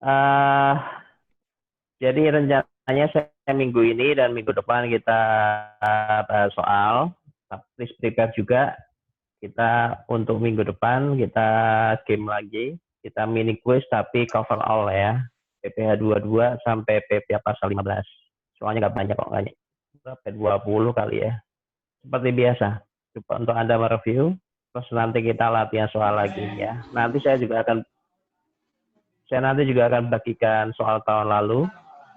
Eh, jadi rencananya saya minggu ini dan minggu depan kita bahas soal. Please prepare juga. Kita untuk minggu depan kita game lagi. Kita mini quiz tapi cover all ya. PPH 22 sampai PPH pasal 15. Soalnya nggak banyak kok, nggak sampai 20 kali ya. Seperti biasa. Coba untuk Anda mereview. Terus nanti kita latihan soal lagi ya. Saya nanti juga akan bagikan soal tahun lalu.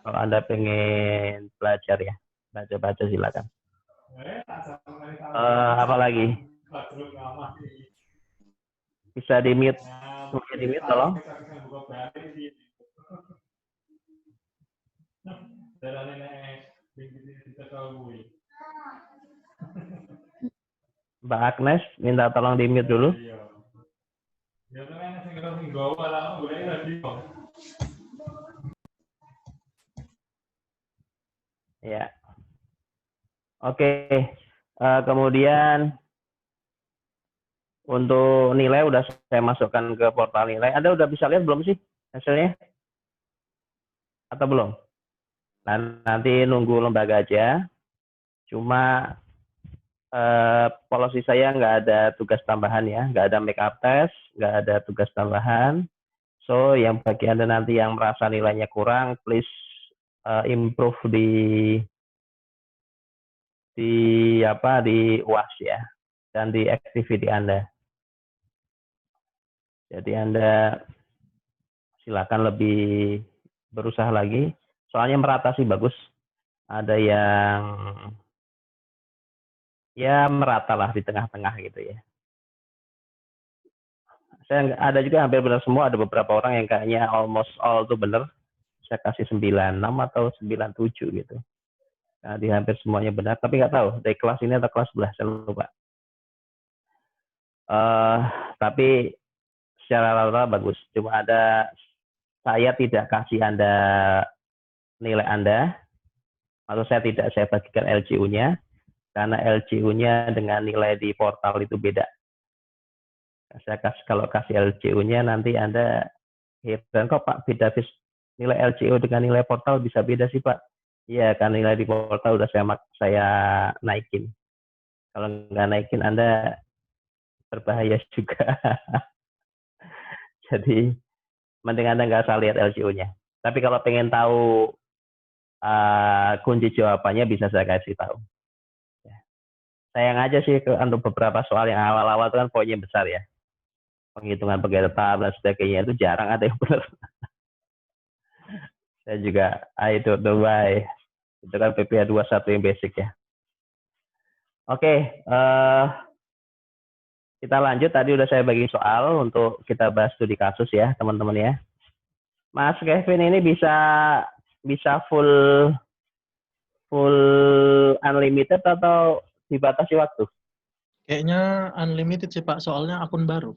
Kalau Anda pengen belajar ya, baca-baca silakan. Apa lagi? Bisa di mute, semuanya di mute tolong. Mbak Agnes, minta tolong di mute dulu. Ya. Oke. Kemudian untuk nilai udah saya masukkan ke portal nilai. Anda udah bisa lihat belum sih hasilnya? Atau belum? Nah, nanti nunggu lembaga aja. Cuma policy saya nggak ada tugas tambahan ya, nggak ada make up test, nggak ada tugas tambahan. So, yang bagi Anda nanti yang merasa nilainya kurang, please improve di UAS ya, dan di activity Anda. Jadi Anda silakan lebih berusaha lagi. Soalnya merata sih bagus. Ada yang ya merata lah di tengah-tengah gitu ya. Saya ada juga hampir benar semua, ada beberapa orang yang kayaknya almost all itu benar. Saya kasih 96 atau 97 gitu. Nah, di hampir semuanya benar, tapi nggak tahu dari kelas ini atau kelas sebelah, saya lupa. Tapi secara rata-rata bagus. Cuma saya tidak kasih Anda nilai Anda, atau saya bagikan LCU-nya, karena LCU-nya dengan nilai di portal itu beda. Kalau kasih LCU-nya nanti Anda heran kok Pak, beda nilai LCU dengan nilai portal bisa beda sih Pak. Iya, kan nilai di portal udah saya naikin. Kalau nggak naikin Anda berbahaya juga. Jadi mending Anda nggak usah lihat LCU-nya. Tapi kalau pengen tahu kunci jawabannya bisa saya kasih tahu. Ya. Sayang aja sih untuk beberapa soal yang awal-awal itu kan poinnya besar ya. Penghitungan pegawai tetap dan sebagainya itu jarang ada yang benar. Saya juga I don't know why. Itu kan PPH 21 yang basic ya. Oke, kita lanjut. Tadi udah saya bagi soal untuk kita bahas studi kasus ya, teman-teman ya. Mas Kevin ini bisa full unlimited atau dibatasi waktu? Kayaknya unlimited sih Pak, soalnya akun baru.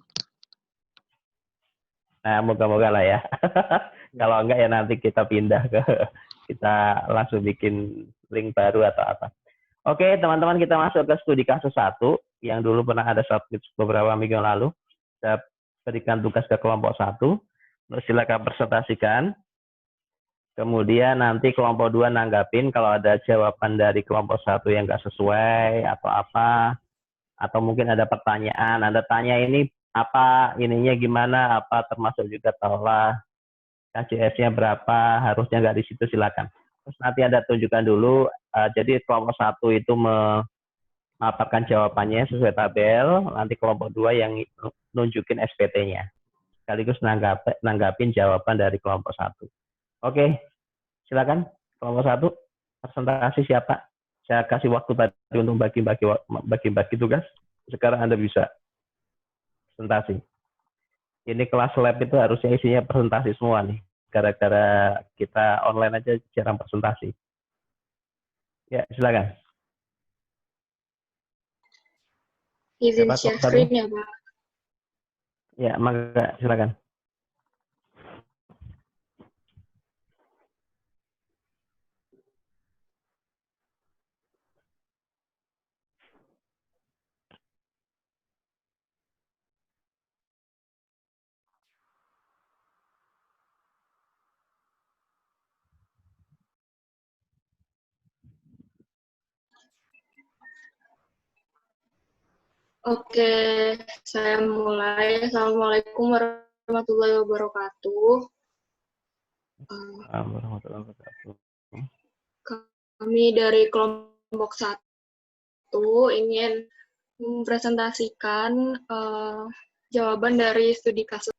Nah, moga-moga lah ya. Kalau enggak ya nanti kita pindah kita langsung bikin link baru atau apa. Oke, teman-teman, kita masuk ke studi kasus 1 yang dulu pernah ada submit beberapa minggu yang lalu. Saya berikan tugas ke kelompok 1. Silakan presentasikan. Kemudian nanti kelompok 2 nanggapin kalau ada jawaban dari kelompok 1 yang nggak sesuai atau apa, atau mungkin ada pertanyaan, Anda tanya ini apa, ininya gimana, apa termasuk juga tolak, KJS-nya berapa, harusnya nggak di situ, silakan. Terus nanti Anda tunjukkan dulu, jadi kelompok 1 itu memaparkan jawabannya sesuai tabel, nanti kelompok 2 yang nunjukin SPT-nya. Sekaligus nanggapin jawaban dari kelompok 1. Oke, silakan kelompok 1 presentasi siapa. Saya kasih waktu tadi untuk bagi-bagi tugas. Sekarang Anda bisa presentasi. Ini kelas lab itu harusnya isinya presentasi semua nih. Gara-gara kita online aja jarang presentasi. Ya, silakan. Izin share screen ya, Pak. Ya, maka silakan. Oke, saya mulai. Assalamualaikum warahmatullahi wabarakatuh. Warahmatullahi wabarakatuh. Kami dari kelompok 1 ingin mempresentasikan jawaban dari studi kasus.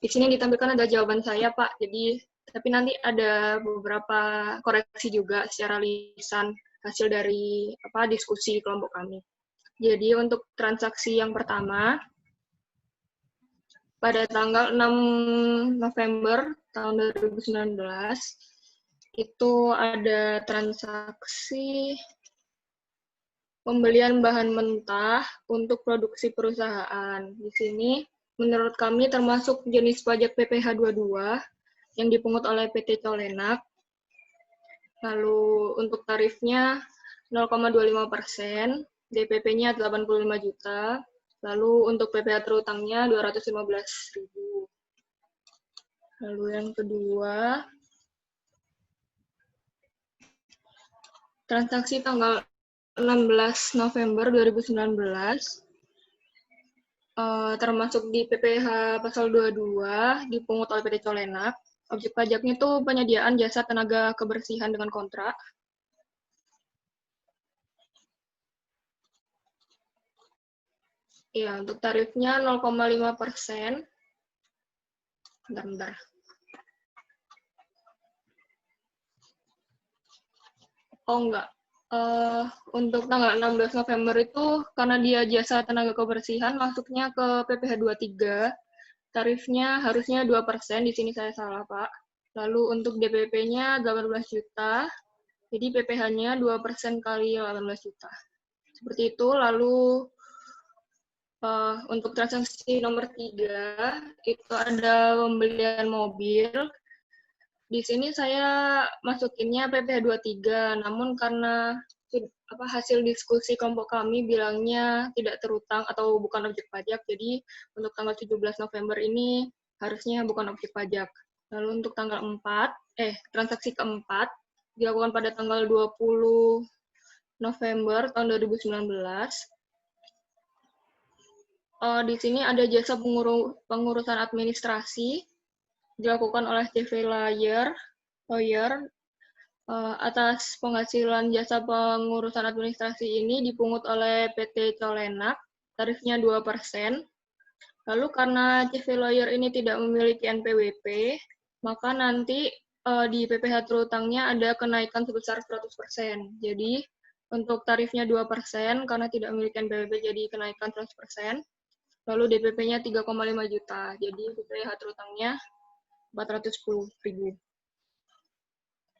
Di sini ditampilkan ada jawaban saya, Pak. Tapi nanti ada beberapa koreksi juga secara lisan hasil dari diskusi kelompok kami. Jadi untuk transaksi yang pertama, pada tanggal 6 November tahun 2019, itu ada transaksi pembelian bahan mentah untuk produksi perusahaan. Di sini, menurut kami termasuk jenis pajak PPh 22 yang dipungut oleh PT Colenak. Lalu untuk tarifnya 0,25%, DPP-nya 85 juta, lalu untuk PPh terutangnya 215.000. Lalu yang kedua, transaksi tanggal 16 November 2019, termasuk di PPh pasal 22, dipungut oleh PT Colenak. Objek pajaknya itu penyediaan jasa tenaga kebersihan dengan kontrak. Ya, untuk tarifnya 0,5%. Bentar. Oh, enggak. Untuk tanggal 16 November itu, karena dia jasa tenaga kebersihan, masuknya ke PPh 23, tarifnya harusnya 2%, di sini saya salah, Pak. Lalu untuk DPP-nya 18 juta, jadi PPh-nya 2% kali 18 juta. Seperti itu. Lalu untuk transaksi nomor 3, itu ada pembelian mobil. Di sini saya masukinnya PPh 23, namun karena hasil diskusi kelompok kami bilangnya tidak terutang atau bukan objek pajak, jadi untuk tanggal 17 November ini harusnya bukan objek pajak. Lalu untuk tanggal transaksi keempat dilakukan pada tanggal 20 November tahun 2019. Di sini ada jasa pengurusan administrasi dilakukan oleh CV Lawyer atas penghasilan jasa pengurusan administrasi ini dipungut oleh PT Colenak, tarifnya 2%. Lalu karena CV Lawyer ini tidak memiliki NPWP, maka nanti di PPh terutangnya ada kenaikan sebesar 100%. Jadi untuk tarifnya 2%, karena tidak memiliki NPWP jadi kenaikan 100%. Lalu DPP-nya 3,5 juta, jadi PPh terutangnya 410.000.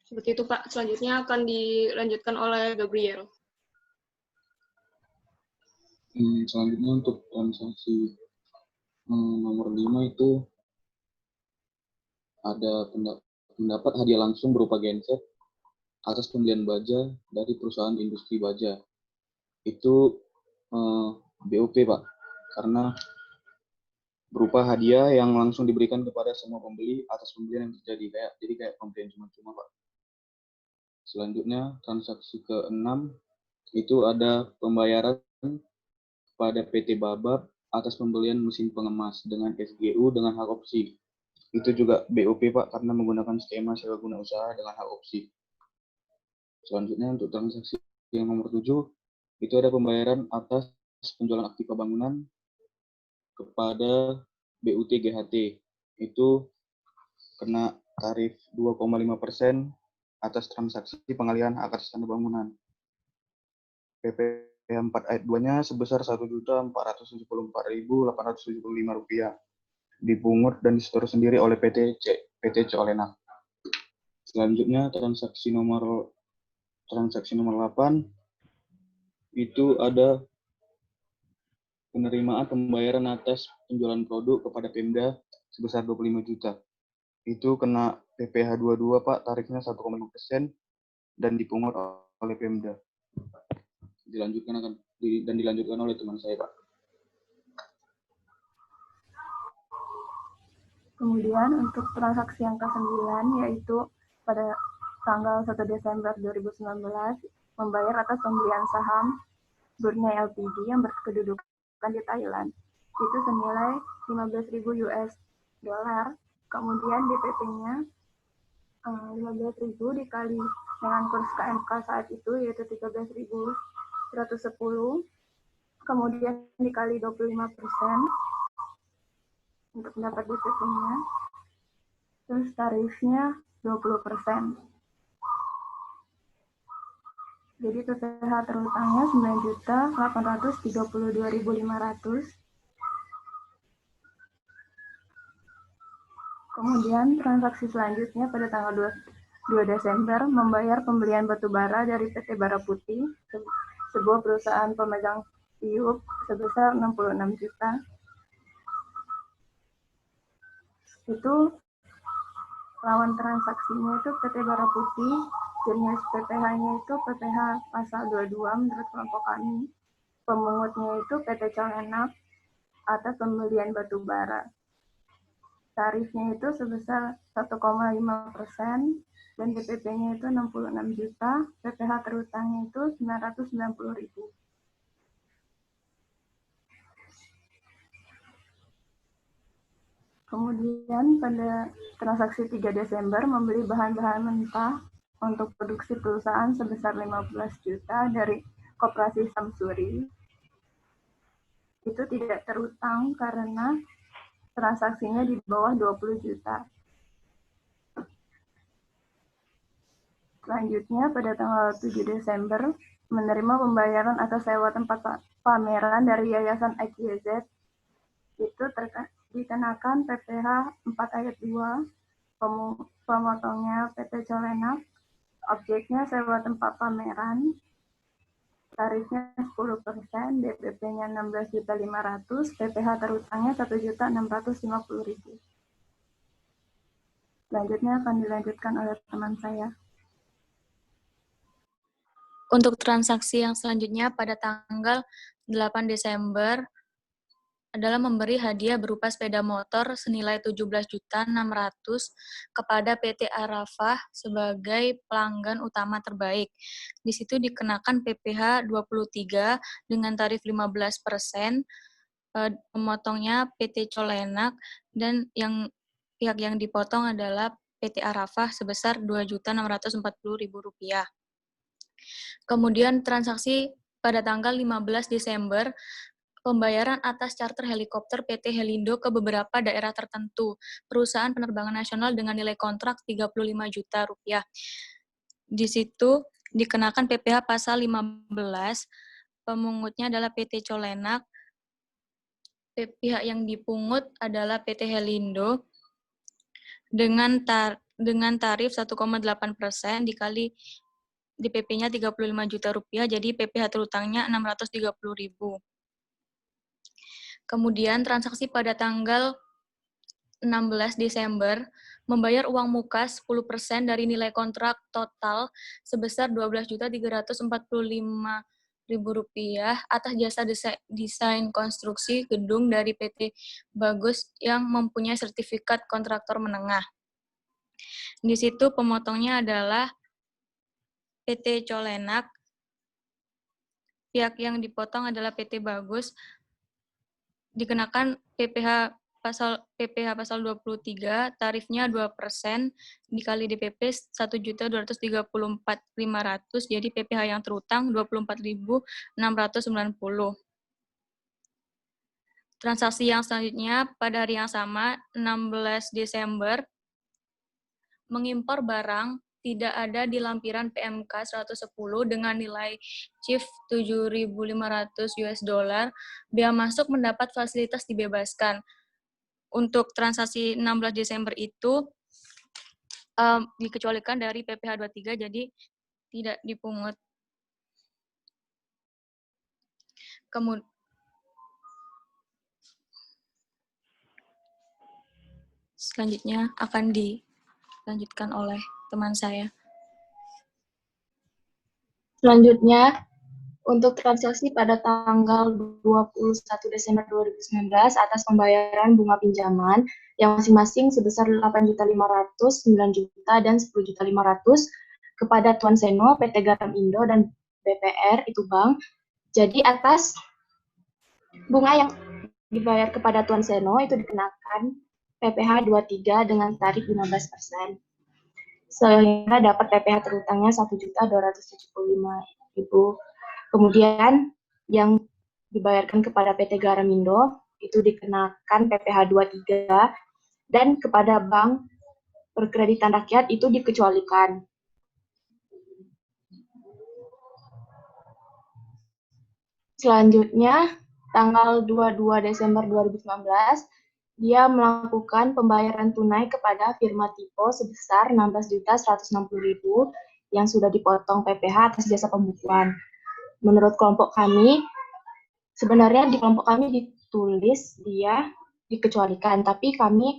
Seperti itu, Pak. Selanjutnya akan dilanjutkan oleh Gabriel. Selanjutnya untuk transaksi nomor 5 itu ada pendapat hadiah langsung berupa genset atas pembelian baja dari perusahaan industri baja. Itu BOP, Pak, karena berupa hadiah yang langsung diberikan kepada semua pembeli atas pembelian yang terjadi, jadi kayak pembelian cuma-cuma, Pak. Selanjutnya transaksi ke-6 itu ada pembayaran kepada PT Babab atas pembelian mesin pengemas dengan SGU dengan hak opsi. Itu juga BOP, Pak, karena menggunakan skema sewa guna usaha dengan hak opsi. Selanjutnya untuk transaksi yang nomor 7 itu ada pembayaran atas penjualan aktiva bangunan kepada BUT GHT. Itu kena tarif 2,5% atas transaksi pengalihan hak atas tanah bangunan. PPh 4 ayat 2-nya sebesar Rp1.474.875 dipungut dan disetor sendiri oleh PT Colenak. Selanjutnya transaksi nomor 8 itu ada penerimaan pembayaran atas penjualan produk kepada Pemda sebesar 25 juta. Itu kena PPh 22, Pak, tarifnya 1,5% dan dipungut oleh Pemda. Dilanjutkan oleh teman saya, Pak. Kemudian untuk transaksi yang ke-9 yaitu pada tanggal 1 Desember 2019 membayar atas pembelian saham Brunei Ltd yang berkedudukan di Thailand. Itu senilai 15.000 US dollar. Kemudian DPP-nya 15.000 dikali dengan kurs KMK saat itu yaitu 13.110. Kemudian dikali 25% untuk mendapat DPP-nya. Terus tarifnya 20%. Jadi PPh terutangnya 9.832.500. Kemudian transaksi selanjutnya pada tanggal 2 Desember membayar pembelian batu bara dari PT Bara Putih, sebuah perusahaan pemegang tiup sebesar 66 juta. Itu lawan transaksinya itu PT Bara Putih, jenis PPh-nya itu PPh pasal 22 menurut kelompok kami. Pemungutnya itu PT Colenak atas pembelian batu bara. Tarifnya itu sebesar 1,5% dan DPP-nya itu 66 juta, PPh terutangnya itu 990.000. Kemudian pada transaksi 3 Desember membeli bahan-bahan mentah untuk produksi perusahaan sebesar 15 juta dari Koperasi Samsuri. Itu tidak terutang karena transaksinya di bawah 20 juta. Selanjutnya pada tanggal 7 Desember menerima pembayaran atas sewa tempat pameran dari Yayasan IQZ. Itu dikenakan PPh 4 ayat 2, pemotongnya PT Colenak, objeknya sewa tempat pameran, tarifnya 10%, DPP-nya 16.500.000, PPh terutangnya 1.650.000. Selanjutnya akan dilanjutkan oleh teman saya. Untuk transaksi yang selanjutnya pada tanggal 8 Desember adalah memberi hadiah berupa sepeda motor senilai 17.600.000 kepada PT Arafah sebagai pelanggan utama terbaik. Di situ dikenakan PPh 23 dengan tarif 15%, pemotongnya PT Colenak, dan pihak yang dipotong adalah PT Arafah sebesar Rp2.640.000. Kemudian transaksi pada tanggal 15 Desember pembayaran atas charter helikopter PT Helindo ke beberapa daerah tertentu, perusahaan penerbangan nasional dengan nilai kontrak Rp35 juta. Di situ dikenakan PPh pasal 15, pemungutnya adalah PT Colenak, pihak yang dipungut adalah PT Helindo dengan tarif 1,8% dikali DPP-nya Rp35 juta, jadi PPh terutangnya Rp630.000. Kemudian transaksi pada tanggal 16 Desember membayar uang muka 10% dari nilai kontrak total sebesar Rp12.345.000 atas jasa desain konstruksi gedung dari PT Bagus yang mempunyai sertifikat kontraktor menengah. Di situ pemotongnya adalah PT Colenak, pihak yang dipotong adalah PT Bagus, dikenakan PPh pasal 23, tarifnya 2%, dikali DPP 1.234.500, jadi PPh yang terutang 24.690. Transaksi yang selanjutnya pada hari yang sama, 16 Desember, mengimpor barang tidak ada di lampiran PMK 110 dengan nilai CIF 7.500 US dollar, bea masuk mendapat fasilitas dibebaskan. Untuk transaksi 16 Desember itu dikecualikan dari PPh 23, jadi tidak dipungut. Kemudian selanjutnya akan dilanjutkan oleh teman saya. Selanjutnya, untuk transaksi pada tanggal 21 Desember 2019 atas pembayaran bunga pinjaman yang masing-masing sebesar 8.500.000, 9 juta, dan 10.500.000 kepada Tuan Seno, PT Garam Indo, dan BPR, itu Bank, Jadi atas bunga yang dibayar kepada Tuan Seno itu dikenakan PPh 23 dengan tarif 15%. Sehingga dapat PPh terutangnya 1.275.000. Kemudian yang dibayarkan kepada PT Garamindo itu dikenakan PPh 23 dan kepada Bank Perkreditan Rakyat itu dikecualikan. Selanjutnya, tanggal 22 Desember 2019, dia melakukan pembayaran tunai kepada firma Tipo sebesar 16.160.000 yang sudah dipotong PPh atas jasa pembukuan. Menurut kelompok kami, sebenarnya di kelompok kami ditulis dia dikecualikan, tapi kami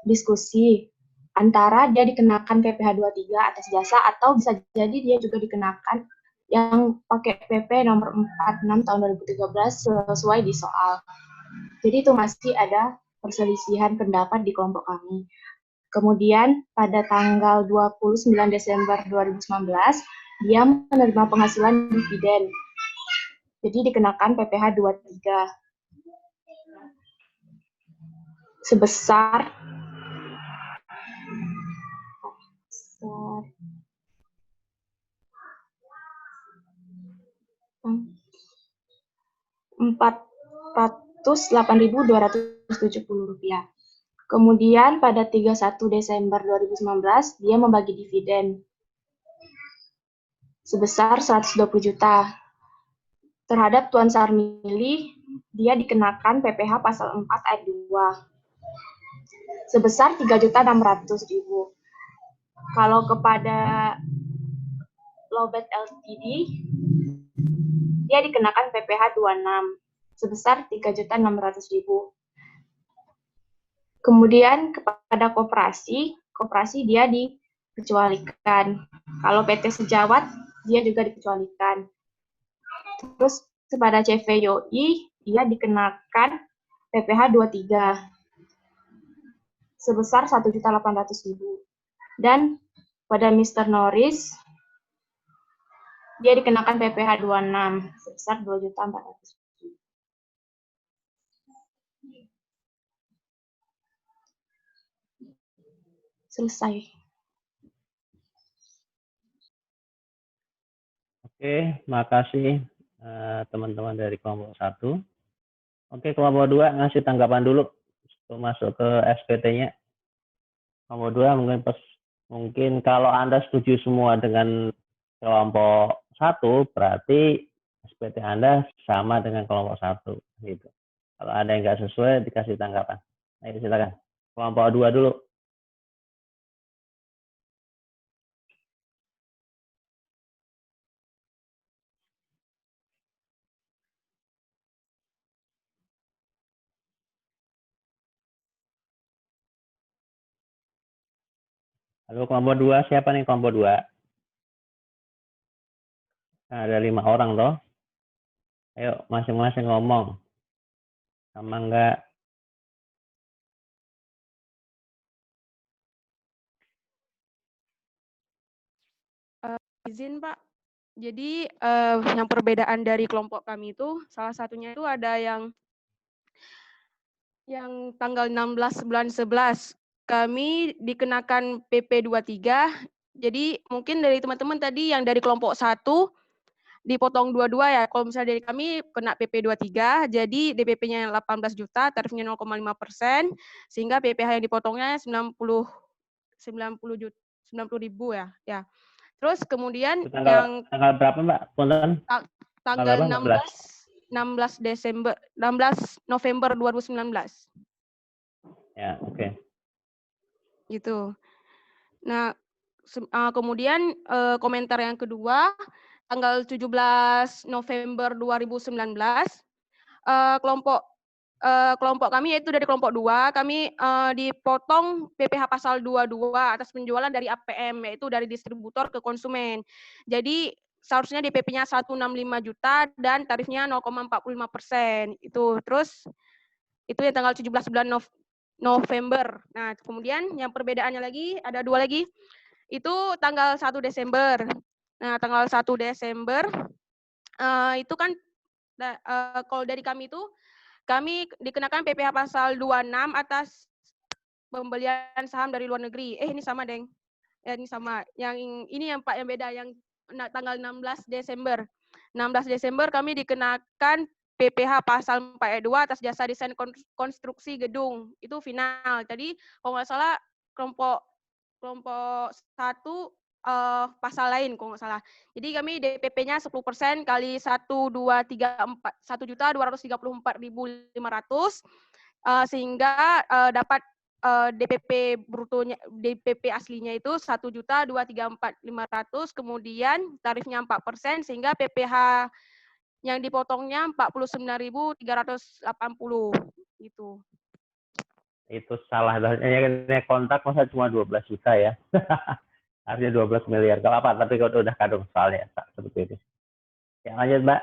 diskusi antara dia dikenakan PPh 23 atas jasa atau bisa jadi dia juga dikenakan yang pakai PP nomor 46 tahun 2013 sesuai di soal. Jadi itu masih ada perselisihan pendapat di kelompok kami. Kemudian pada tanggal 29 Desember 2019, dia menerima penghasilan dividen. Jadi dikenakan PPh 23 sebesar 408.270 rupiah. Kemudian pada 31 Desember 2019 dia membagi dividen sebesar 120 juta. Terhadap Tuan Sarmili dia dikenakan PPh pasal 4 ayat 2 sebesar 3.600.000. Kalau kepada Lobet Ltd dia dikenakan PPh 26 sebesar 3.600.000. Kemudian kepada koperasi dia dikecualikan. Kalau PT Sejawat dia juga dikecualikan. Terus kepada CVYOI dia dikenakan PPh 23 sebesar 1.800.000. Dan pada Mr. Norris dia dikenakan PPh 26 sebesar 2.400.000. Selesai. Oke, makasih teman-teman dari kelompok 1. Oke, kelompok 2 ngasih tanggapan dulu sebelum masuk ke SPT-nya. Kelompok 2 mungkin kalau Anda setuju semua dengan kelompok 1, berarti SPT Anda sama dengan kelompok 1 gitu. Kalau ada yang nggak sesuai dikasih tanggapan. Ayo silakan. Kelompok 2 dulu. Halo kelompok 2, siapa nih kelompok 2? Nah, ada 5 orang loh. Ayo masing-masing ngomong. Sama enggak? Izin Pak. Jadi yang perbedaan dari kelompok kami itu salah satunya itu ada yang tanggal 16 bulan 11 kami dikenakan PP 23. Jadi mungkin dari teman-teman tadi yang dari kelompok 1 dipotong 22 ya. Kalau misalnya dari kami kena PP 23, jadi DPP-nya 18 juta, tarifnya 0,5%, sehingga PPh yang dipotongnya 90.000 ya. Ya. Terus kemudian tanggal berapa Mbak? Punten? Tanggal 16 November 2019. Ya, oke. Gitu. Nah, kemudian komentar yang kedua, tanggal 17 November 2019, kelompok kami yaitu dari kelompok 2, kami dipotong PPh pasal 22 atas penjualan dari APM, yaitu dari distributor ke konsumen. Jadi seharusnya DPP-nya 165 juta dan tarifnya 0,45%. Itu terus itu yang tanggal 17 bulan November. Nah, kemudian yang perbedaannya lagi ada 2 lagi. Itu tanggal 1 Desember. Nah, tanggal 1 Desember itu kan Kalau dari kami itu, kami dikenakan PPh pasal 26 atas pembelian saham dari luar negeri. Ini sama, Deng. Ini sama. Yang ini yang Pak yang beda, yang tanggal 16 Desember. 16 Desember kami dikenakan PPh pasal 4 ayat 2 atas jasa desain konstruksi gedung. Itu final. Jadi kalau nggak salah kelompok 1 pasal lain kalau nggak salah. Jadi kami DPP-nya 10% kali 1.234.500 sehingga dapat DPP brutonya, DPP aslinya itu 1.234.500, kemudian tarifnya 4%, sehingga PPh yang dipotongnya 49.380 gitu. Itu salah. Harusnya kontak masa cuma 12 juta ya. Harusnya 12 miliar. Kalau apa? Tapi kalau udah kadung soalnya seperti itu. Ya lanjut, Mbak.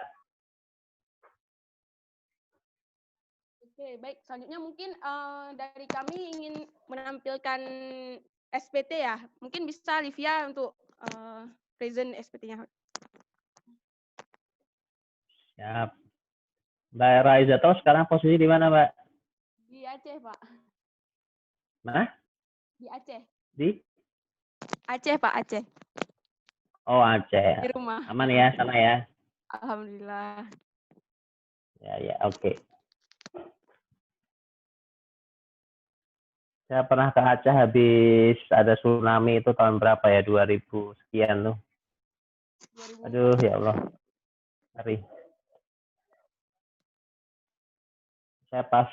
Oke, baik. Selanjutnya mungkin dari kami ingin menampilkan SPT ya. Mungkin bisa Livia untuk present SPT-nya. Siap. Mbak Raiza tahu sekarang posisi di mana, Mbak? Di Aceh, Pak. Mana? Di Aceh. Di? Aceh, Pak, Aceh. Oh, Aceh. Di rumah. Aman ya sana ya? Alhamdulillah. Ya, oke. Saya pernah ke Aceh habis ada tsunami itu tahun berapa ya? 2000 sekian tuh. 2004. Aduh, ya Allah. Ngeri. Saya pas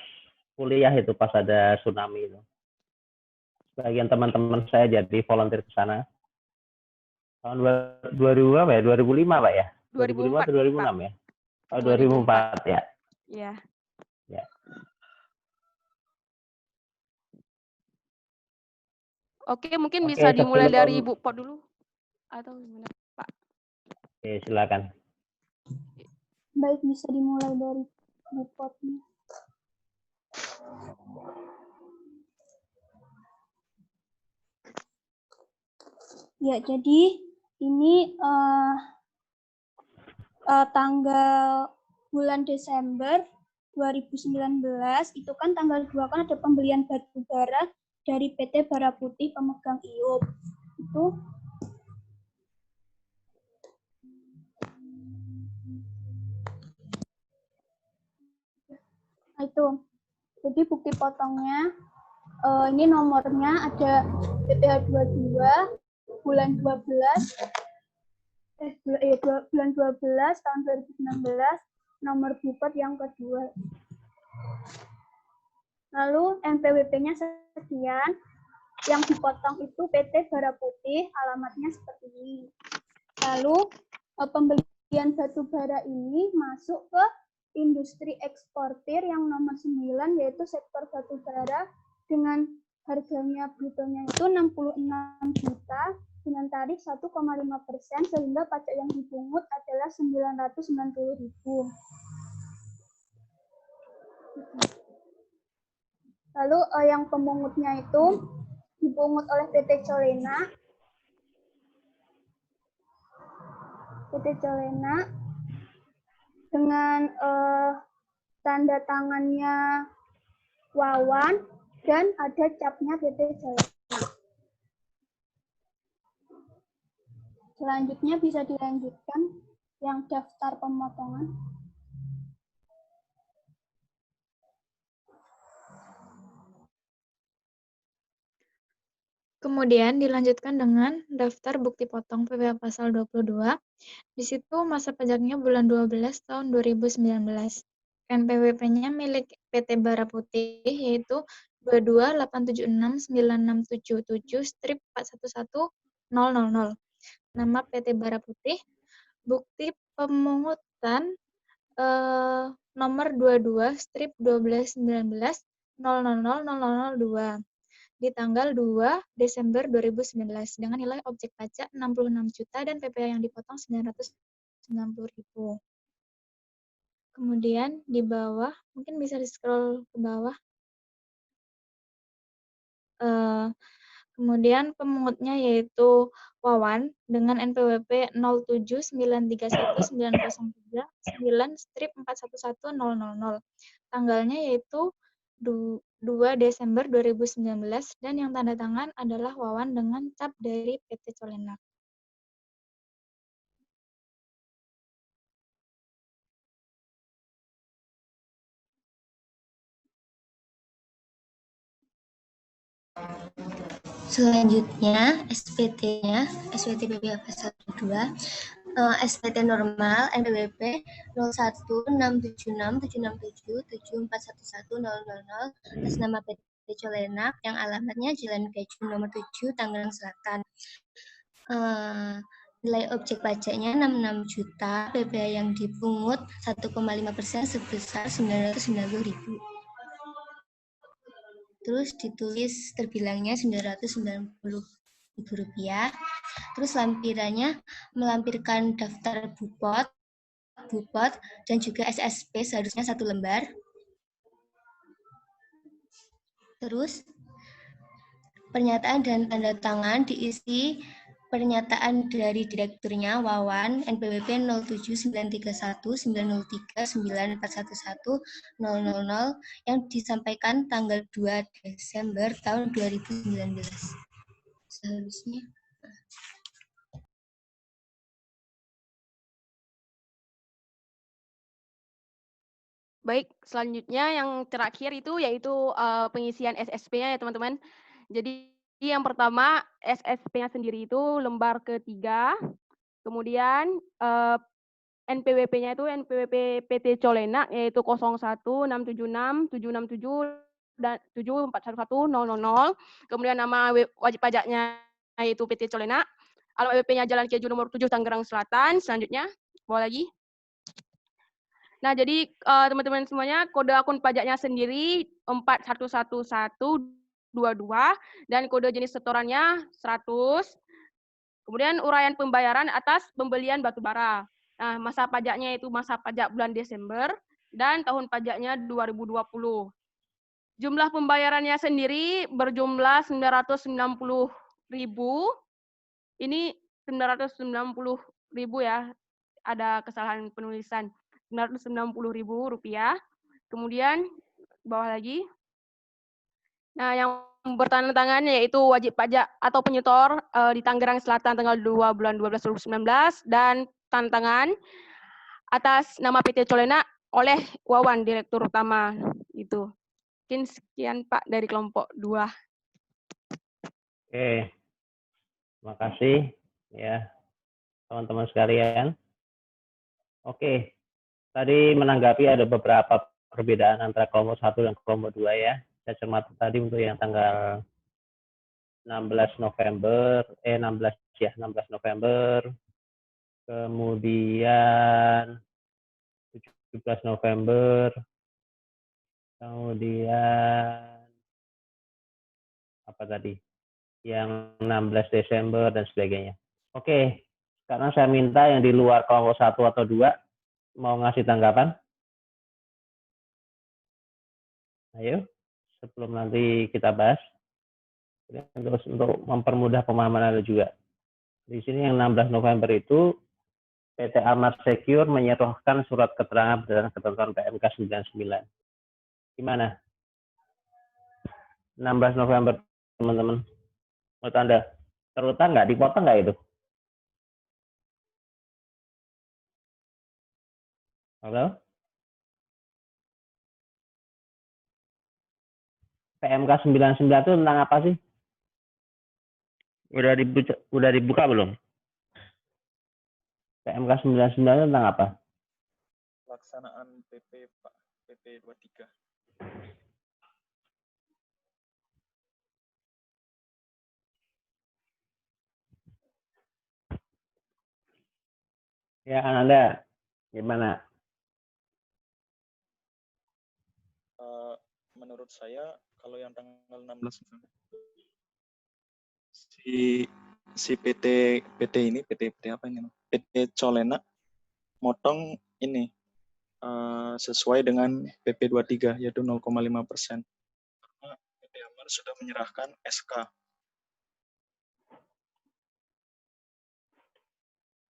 kuliah itu pas ada tsunami itu. Sebagian teman-teman saya jadi volunteer ke sana. Tahun 2000 apa ya? 2005 Pak ya? 2005 atau 2006 ya? Oh, 2004 ya. Iya. Ya. Oke, mungkin bisa dimulai dari Bu Pot dulu atau gimana, Pak? Oke, silakan. Baik, bisa dimulai dari Bu Potnya. Ya, jadi ini tanggal bulan Desember 2019 itu kan tanggal 2 kan ada pembelian batu bara dari PT Bara Putih pemegang IUP. Itu. Jadi bukti potongnya ini nomornya ada PPh 22 bulan 12 bulan 12 tahun 2016, nomor Bupet yang kedua. Lalu NPWP-nya sekian, yang dipotong itu PT Bara Putih, alamatnya seperti ini. Lalu pembelian batu bara ini masuk ke industri eksportir yang nomor 9, yaitu sektor batu bara dengan harganya brutonya itu 66 juta dengan tarif 1,5%, sehingga pajak yang dipungut adalah 990.000. Lalu yang pemungutnya itu dipungut oleh PT Colena. PT Colena dengan tanda tangannya Wawan dan ada capnya PT Colena. Selanjutnya bisa dilanjutkan yang daftar pemotongan. Kemudian dilanjutkan dengan daftar bukti potong PPh pasal 22. Di situ masa pajaknya bulan 12 tahun 2019. NPWP-nya milik PT Bara Putih yaitu 22876967 Nama PT Bara Putih. Bukti pemungutan nomor 22/1219/0000002 di tanggal 2 Desember 2019 dengan nilai objek pajak 66 juta dan PPh yang dipotong 990.000. Kemudian di bawah, mungkin bisa di-scroll ke bawah. Kemudian pemungutnya yaitu Wawan dengan NPWP 079139039-4110000. Tanggalnya yaitu 2 Desember 2019 dan yang tanda tangan adalah Wawan dengan cap dari PT Colenak. Selanjutnya SPT-nya, SPT BPH pasal 2, SPT normal NPWP 01676767411000 atas nama PT Colenak yang alamatnya Jalan Gajah nomor 7 Tangerang Selatan. Nilai objek pajaknya 66 juta, PPh yang dipungut 1,5% sebesar 990.000. Terus ditulis terbilangnya 990.000 rupiah. Terus lampirannya melampirkan daftar bupot, dan juga SSP seharusnya 1 lembar. Terus pernyataan dan tanda tangan diisi pernyataan dari direkturnya Wawan NPWP 079319039411000 yang disampaikan tanggal 2 Desember tahun 2019. Seharusnya Baik, selanjutnya yang terakhir itu yaitu pengisian SSP-nya ya teman-teman. Jadi yang pertama SSP-nya sendiri itu lembar ketiga, kemudian NPWP-nya itu NPWP PT Colenak yaitu 01676 767 dan 7411000. Kemudian nama wajib pajaknya yaitu PT Colenak. Alamat WP-nya Jalan Keju nomor 7 Tangerang Selatan. Selanjutnya, bawa lagi. Nah, jadi teman-teman semuanya kode akun pajaknya sendiri 411122 dan kode jenis setorannya 100. Kemudian uraian pembayaran atas pembelian batu bara. Nah, masa pajaknya itu masa pajak bulan Desember dan tahun pajaknya 2020. Jumlah pembayarannya sendiri berjumlah 990.000. Ini 990.000 ya. Ada kesalahan penulisan. 990.000 rupiah. Kemudian bawah lagi. Nah, yang bertanda tangan yaitu wajib pajak atau penyetor di Tangerang Selatan tanggal 2 bulan 12 2019 dan tanda tangan atas nama PT Colenak oleh Wawan Direktur Utama itu. Mungkin sekian Pak dari kelompok 2. Oke. Terima kasih ya teman-teman sekalian. Oke. Tadi menanggapi ada beberapa perbedaan antara kelompok 1 dan kelompok 2 ya. Saya cermati tadi untuk yang tanggal 16 November, 16 November, kemudian 17 November, kemudian apa tadi? Yang 16 Desember dan sebagainya. Oke, sekarang saya minta yang di luar kelompok 1 atau 2 mau ngasih tanggapan. Ayo, sebelum nanti kita bahas. Terus untuk mempermudah pemahaman Anda juga. Di sini yang 16 November itu PT Almar Secure menyerahkan surat keterangan berdasarkan ketentuan PMK 99. Gimana? 16 November, teman-teman. Menurut Anda, terutang nggak? Dipotong nggak itu? Halo? PMK 99 itu tentang apa sih? Udah dibuka belum? PMK 99 itu tentang apa? Pelaksanaan PP Pak, PP 23. Ya, Ananda, gimana? Menurut saya, kalau yang tanggal 16 si PT ini, PT apa ini? PT Colenak motong ini sesuai dengan PP 23 yaitu 0,5%. Karena PT Almar sudah menyerahkan SK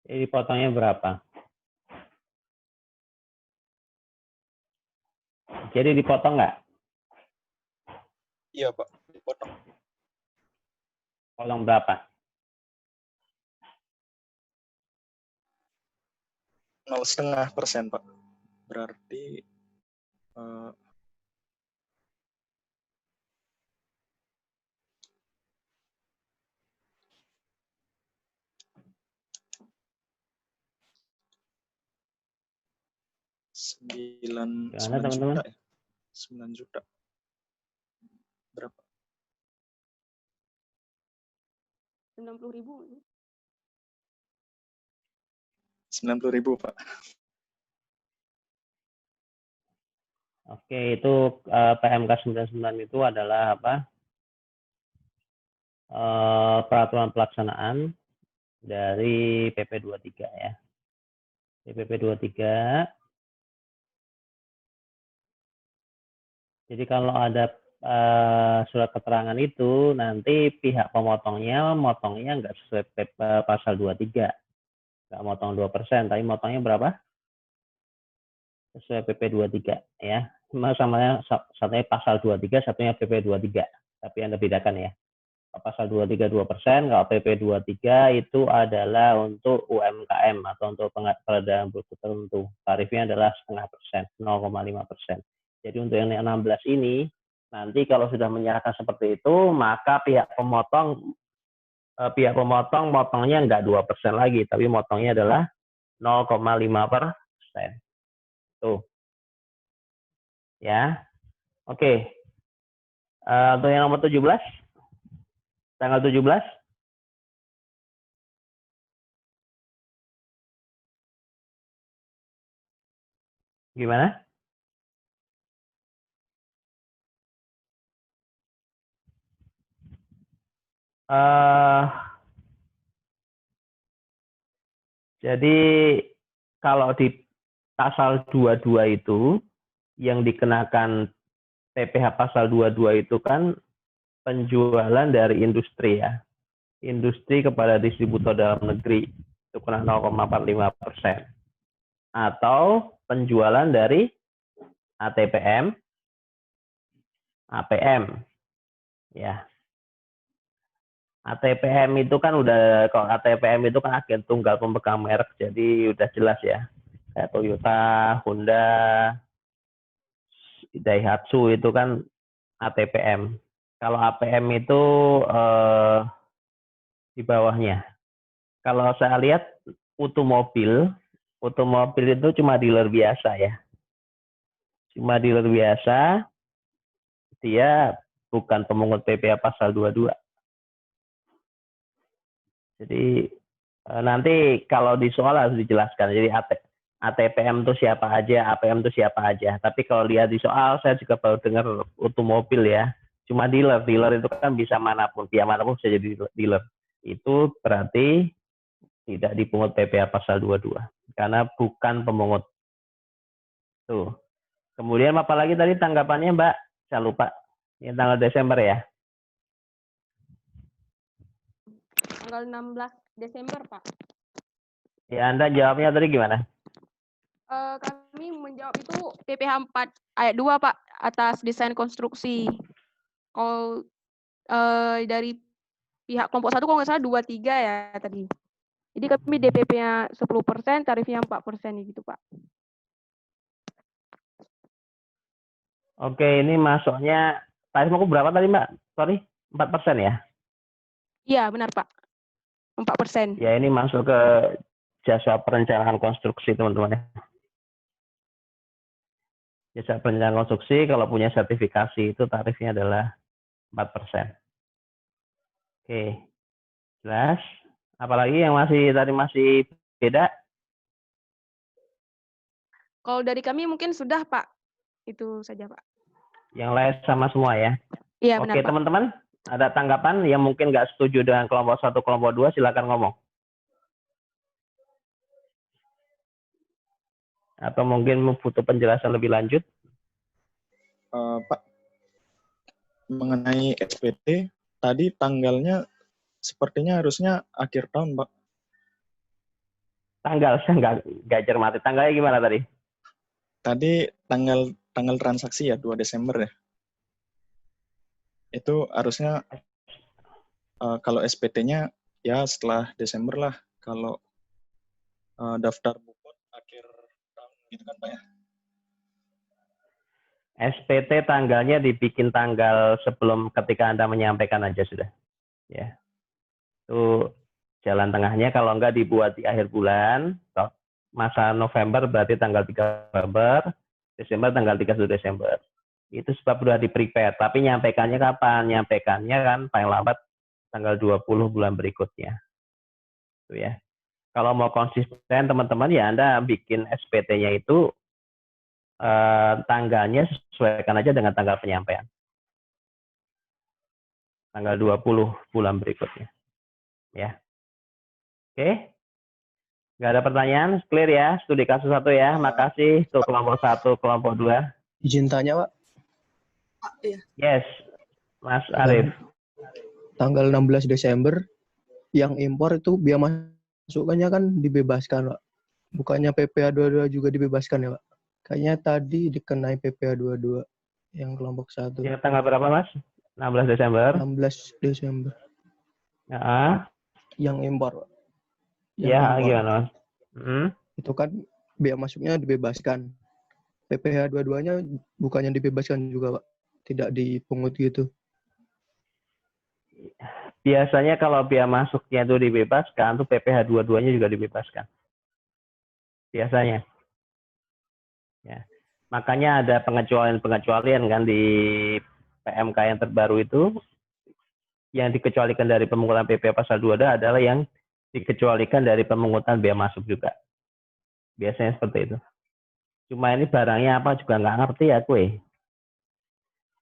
Jadi dipotongnya berapa? Jadi dipotong nggak? Iya, Pak. Dipotong. Potong berapa? 0,5%, Pak. Berarti 9 Gimana teman-teman? juta ya? 9 juta. Berapa? 90.000. 90.000, Pak. Oke, itu PMK 99 itu adalah apa? Peraturan pelaksanaan dari PP 23 ya. Di PP 23. Jadi kalau ada surat keterangan itu nanti pihak pemotongnya nggak sesuai pasal 23. Nggak motong 2%, tapi motongnya berapa? Sesuai PP 23 ya. Samanya satunya pasal 23, satunya PP 23. Tapi Anda bedakan ya. Pasal 23 2%, kalau PP 23 itu adalah untuk UMKM atau untuk pengadaan produk tertentu. Tarifnya adalah 0,5%, 0,5%. Jadi untuk yang 16 ini, nanti kalau sudah menyerahkan seperti itu, maka pihak pemotong motongnya nggak 2% lagi, tapi motongnya adalah 0,5%. Tuh. Ya. Oke. Untuk yang nomor 17, tanggal 17. Gimana? Jadi kalau di pasal 22 itu yang dikenakan PPh pasal 22 itu kan penjualan dari industri ya. Industri kepada distributor dalam negeri itu kena 0,45%. Atau penjualan dari ATPM, APM. Ya. ATPM itu kan udah, kalau ATPM itu kan agen tunggal pemegang merek, jadi udah jelas ya. Kayak Toyota, Honda, Daihatsu itu kan ATPM. Kalau APM itu di bawahnya. Kalau saya lihat otomobil itu cuma dealer biasa ya. Cuma dealer biasa, dia bukan pemungut PPh pasal 22. Jadi nanti kalau di soal harus dijelaskan. Jadi ATPM itu siapa aja, APM itu siapa aja. Tapi kalau lihat di soal, saya juga baru dengar otomobil ya. Cuma dealer itu kan bisa manapun, pihak manapun bisa jadi dealer. Itu berarti tidak dipungut PPh pasal 22 karena bukan pemungut. Tuh. Kemudian apa lagi tadi tanggapannya Mbak? Saya lupa. Ini tanggal Desember ya. Tanggal 16 Desember, Pak. Ya, Anda jawabnya tadi gimana? Kami menjawab itu PPh 4 ayat 2, Pak, atas desain konstruksi. Kalau dari pihak kelompok 1 kalau nggak salah 23 ya tadi. Jadi kami DPP-nya 10%, tarifnya 4% gitu, Pak. Oke, ini masuknya tarif mau berapa tadi, Mbak? Sorry, 4% ya? Iya, benar, Pak. 4%. Ya, ini masuk ke jasa perencanaan konstruksi, teman-teman. Jasa perencanaan konstruksi, kalau punya sertifikasi, itu tarifnya adalah 4%. Oke, jelas. Apalagi yang masih beda? Kalau dari kami mungkin sudah, Pak. Itu saja, Pak. Yang lain sama semua ya? Iya, benar, Oke, Pak. teman-teman, ada tanggapan yang mungkin nggak setuju dengan kelompok 1, kelompok 2, silakan ngomong. Atau mungkin butuh penjelasan lebih lanjut? Pak, mengenai SPT, tadi tanggalnya sepertinya harusnya akhir tahun, Pak. Tanggal saya nggak cermati. Tanggalnya gimana tadi? Tadi tanggal transaksi ya 2 Desember ya. Itu harusnya kalau SPT-nya ya setelah Desember lah. Kalau daftar bukot akhir tahun gitu kan Pak ya. SPT tanggalnya dibikin tanggal sebelum ketika Anda menyampaikan aja sudah. Ya. Itu jalan tengahnya. Kalau nggak dibuat di akhir bulan, masa November berarti tanggal 3 November, Desember tanggal 31 Desember. Itu sebab sudah di-prepare. Tapi nyampaikannya kapan? Nyampaikannya kan paling lambat tanggal 20 bulan berikutnya. Itu ya. Kalau mau konsisten teman-teman ya Anda bikin SPT-nya itu tanggalnya sesuaikan aja dengan tanggal penyampaian. Tanggal 20 bulan berikutnya. Ya. Oke. Nggak ada pertanyaan? Clear ya? Studi kasus 1 ya. Makasih untuk kelompok 1, kelompok 2. Izin tanya, Pak. Yes, Mas Arif. Tanggal 16 Desember, yang impor itu biaya masukannya kan dibebaskan, Pak. Bukannya PPh 22 juga dibebaskan ya, Pak? Kayaknya tadi dikenai PPh 22 yang kelompok 1. Ya, tanggal berapa, Mas? 16 Desember. 16 Desember. Ya. Yang impor, Pak. Ya, gimana, Mas? Itu kan biaya masuknya dibebaskan. PPh 22-nya bukannya dibebaskan juga, Pak? Tidak dipungut gitu. Biasanya kalau biaya masuknya itu dibebaskan, tuh PPh 22-nya juga dibebaskan. Biasanya. Ya. Makanya ada pengecualian-pengecualian kan di PMK yang terbaru itu, yang dikecualikan dari pemungutan PPh pasal 22 adalah yang dikecualikan dari pemungutan biaya masuk juga. Biasanya seperti itu. Cuma ini barangnya apa juga nggak ngerti ya gue.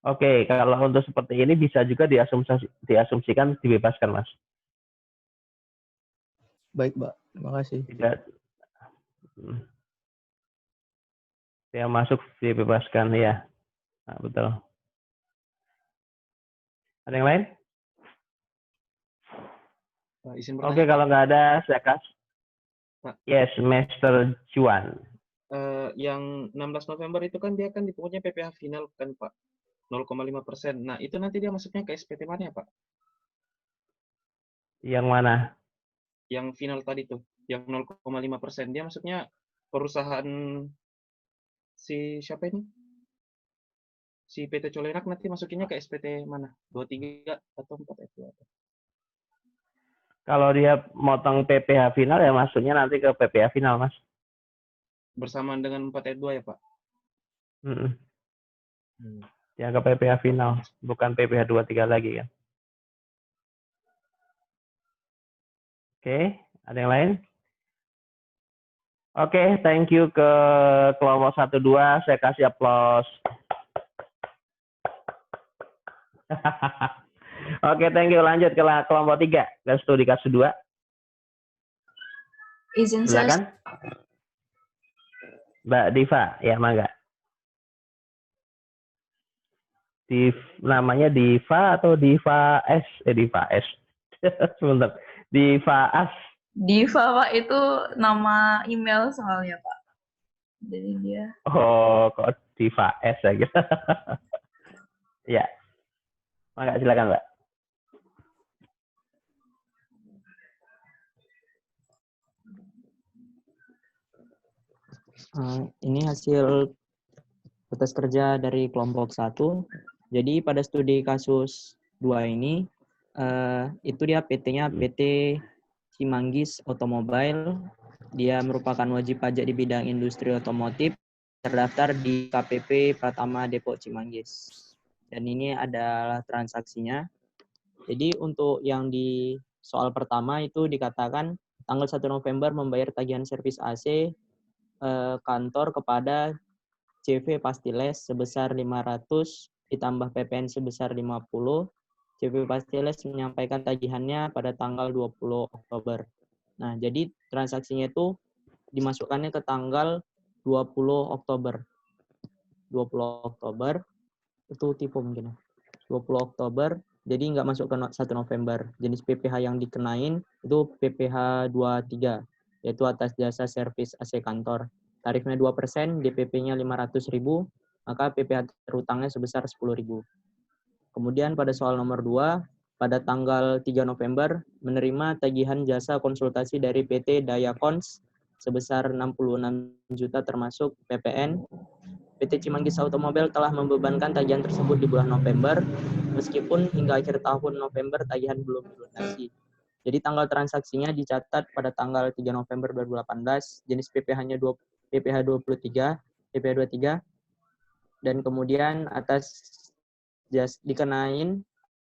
Oke, kalau untuk seperti ini bisa juga diasumsikan dibebaskan, Mas. Baik, Pak. Terima kasih. Tidak. Yang masuk dibebaskan, ya. Nah, betul. Ada yang lain? Pak, izin Oke, kalau nggak ada, saya kasih. Pak. Yes, Mr. Juan. Yang 16 November itu kan dia kan dipungutnya PPh final kan Pak, 0,5%. Nah itu nanti dia masuknya ke SPT mana ya Pak? Yang mana? Yang final tadi tuh, yang 0,5%. Dia masuknya perusahaan si siapa ini? Si PT Colenak nanti masukinnya ke SPT mana? 23 atau 4 itu? Kalau dia motong PPh final ya masuknya nanti ke PPh final, Mas. Bersamaan dengan 4 2 ya Pak? Yang ke PPh final, bukan PPh 23 lagi kan. Oke, ada yang lain? Oke, thank you ke kelompok 1-2. Saya kasih aplaus. Oke, thank you. Lanjut ke kelompok 3. Ke studi kasus 2. Izin Silakan. Mbak Diva, ya mangga. Namanya Diva atau Diva S? Diva S. Sebentar. Diva As. Diva, Pak, itu nama email soalnya, Pak. Jadi dia. Oh, kok Diva S aja. Ya. Mangga, silakan, Mbak. Ini hasil protes kerja dari kelompok 1. Jadi pada studi kasus 2 ini, itu dia PT-nya PT Cimanggis Automobile. Dia merupakan wajib pajak di bidang industri otomotif, terdaftar di KPP Pratama Depok Cimanggis. Dan ini adalah transaksinya. Jadi untuk yang di soal pertama itu dikatakan tanggal 1 November membayar tagihan servis AC kantor kepada CV Pastiles sebesar 500 ditambah PPN sebesar 50. CV Pastiles menyampaikan tagihannya pada tanggal 20 Oktober. Nah, jadi transaksinya itu dimasukkannya ke tanggal 20 Oktober. 20 Oktober itu tipe mungkin. 20 Oktober jadi nggak masuk ke 1 November. Jenis PPh yang dikenain itu PPh 23. yaitu atas jasa servis AC kantor. Tarifnya 2%, DPP-nya 500.000, maka PPh terutangnya sebesar 10.000. Kemudian pada soal nomor 2, pada tanggal 3 November menerima tagihan jasa konsultasi dari PT Dayakons sebesar 66 juta termasuk PPN. PT Cimanggis Automobile telah membebankan tagihan tersebut di bulan November, meskipun hingga akhir tahun November tagihan belum dilunasi. Jadi tanggal transaksinya dicatat pada tanggal 3 November 2018, jenis PPh-nya PPh 23, dan kemudian dikenain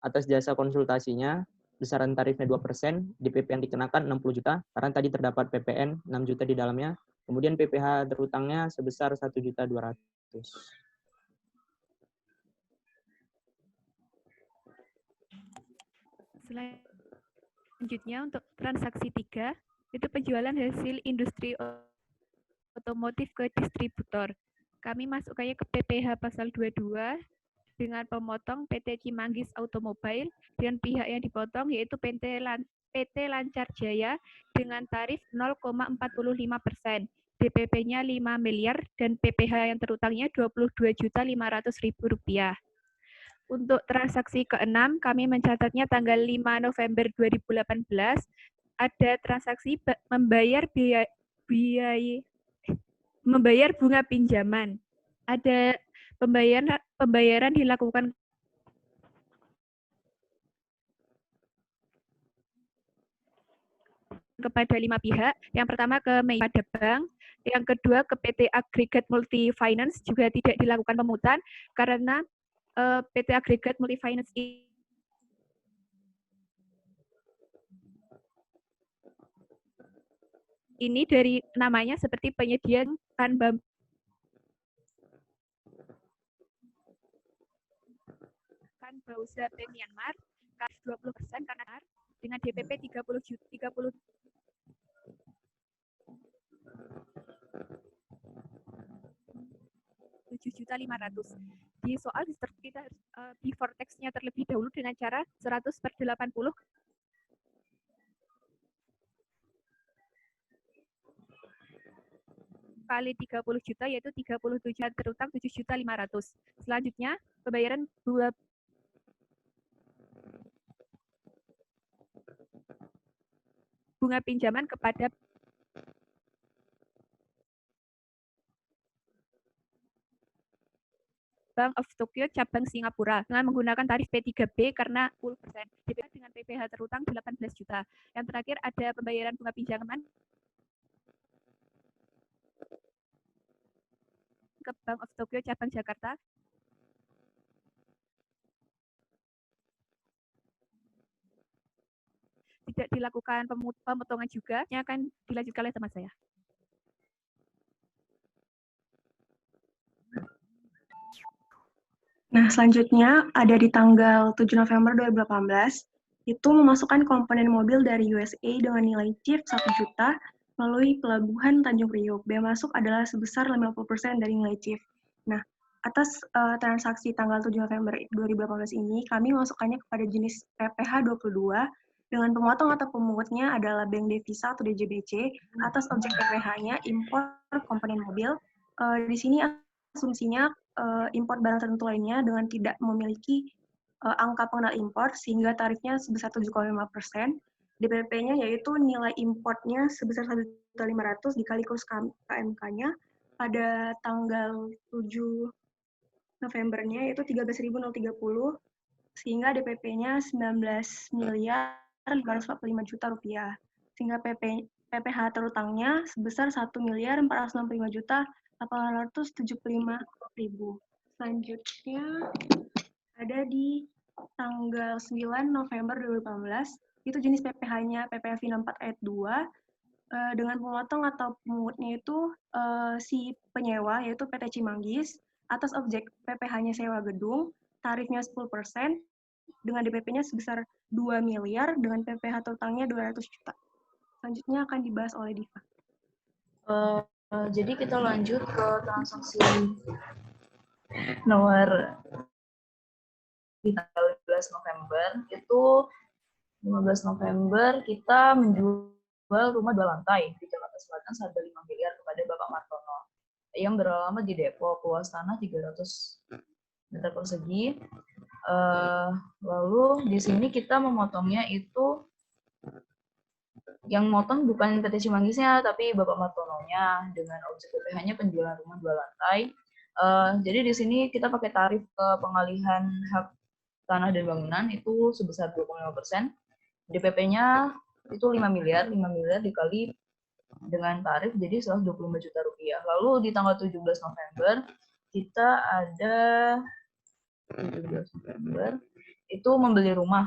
atas jasa konsultasinya, besaran tarifnya 2%, DPP yang dikenakan 60 juta, karena tadi terdapat PPN 6 juta di dalamnya, kemudian PPh terutangnya sebesar 1.200.000. Selanjutnya untuk transaksi 3, itu penjualan hasil industri otomotif ke distributor. Kami masukkannya ke PPh pasal 22 dengan pemotong PT Cimanggis Automobile dengan pihak yang dipotong yaitu PT Lancar Jaya dengan tarif 0,45%. DPP-nya 5 miliar dan PPh yang terutangnya Rp22.500.000. Untuk transaksi ke-6, kami mencatatnya tanggal 5 November 2018, ada transaksi membayar bunga pinjaman. Ada pembayaran dilakukan kepada 5 pihak. Yang pertama ke Meipada Bank, yang kedua ke PT Agregat Multi Finance juga tidak dilakukan pemungutan karena PT Agregat Multi Finance ini dari namanya seperti penyedia kan Bauza Bank Myanmar, 20% karena dengan DPP 30 juta 7.500.000. Di soal kita harus before tax-nya terlebih dahulu dengan cara 100/80 kali 30 juta yaitu 37 terutang 7.500.000. Selanjutnya pembayaran bunga pinjaman kepada Bank of Tokyo cabang Singapura dengan menggunakan tarif P3B karena 10%. DPP dengan PPh terutang 18 juta. Yang terakhir ada pembayaran bunga pinjaman ke Bank of Tokyo cabang Jakarta tidak dilakukan pemotongan juga, yang akan dilanjutkan oleh teman saya. Nah, selanjutnya ada di tanggal 7 November 2018, itu memasukkan komponen mobil dari USA dengan nilai CIF 1 juta melalui pelabuhan Tanjung Priok. Bea masuk adalah sebesar 50% dari nilai CIF. Nah, atas transaksi tanggal 7 November 2018 ini, kami memasukkannya kepada jenis PPh 22 dengan pemotong atau pemungutnya adalah Bank Devisa atau DJBC, atas objek PPh-nya impor komponen mobil. Di sini asumsinya impor barang tertentu lainnya dengan tidak memiliki angka pengenal impor sehingga tarifnya sebesar 7,5%. DPP-nya yaitu nilai importnya sebesar 1.500.000 dikali kurs KMK-nya pada tanggal 7 Novembernya yaitu 13.030 sehingga DPP-nya 19.545 juta rupiah. Sehingga PPh terutangnya sebesar 1.465.875.000. Selanjutnya ada di tanggal 9 November 2018, itu jenis PPh-nya PPh 94 ayat 2, dengan pemotong atau pemungutnya itu si penyewa, yaitu PT Cimanggis, atas objek PPh-nya sewa gedung, tarifnya 10%, dengan DPP-nya sebesar 2 miliar, dengan PPh terutangnya 200 juta. Selanjutnya akan dibahas oleh Diva. Jadi kita lanjut ke transaksi nomor di tanggal 15 November. Itu 15 November kita menjual rumah 2 lantai di Jakarta Selatan seharga 5 miliar kepada Bapak Martono yang beralamat di Depok, luas tanah 300 meter persegi. Lalu di sini kita memotongnya itu yang motong bukan PT Cimanggisnya, tapi Bapak Martononya dengan objek PPh-nya penjualan rumah 2 lantai. Jadi di sini kita pakai tarif pengalihan hak tanah dan bangunan itu sebesar 25%. DPP-nya itu 5 miliar dikali dengan tarif jadi 125 juta rupiah. Lalu di tanggal 17 November kita ada 17 November itu membeli rumah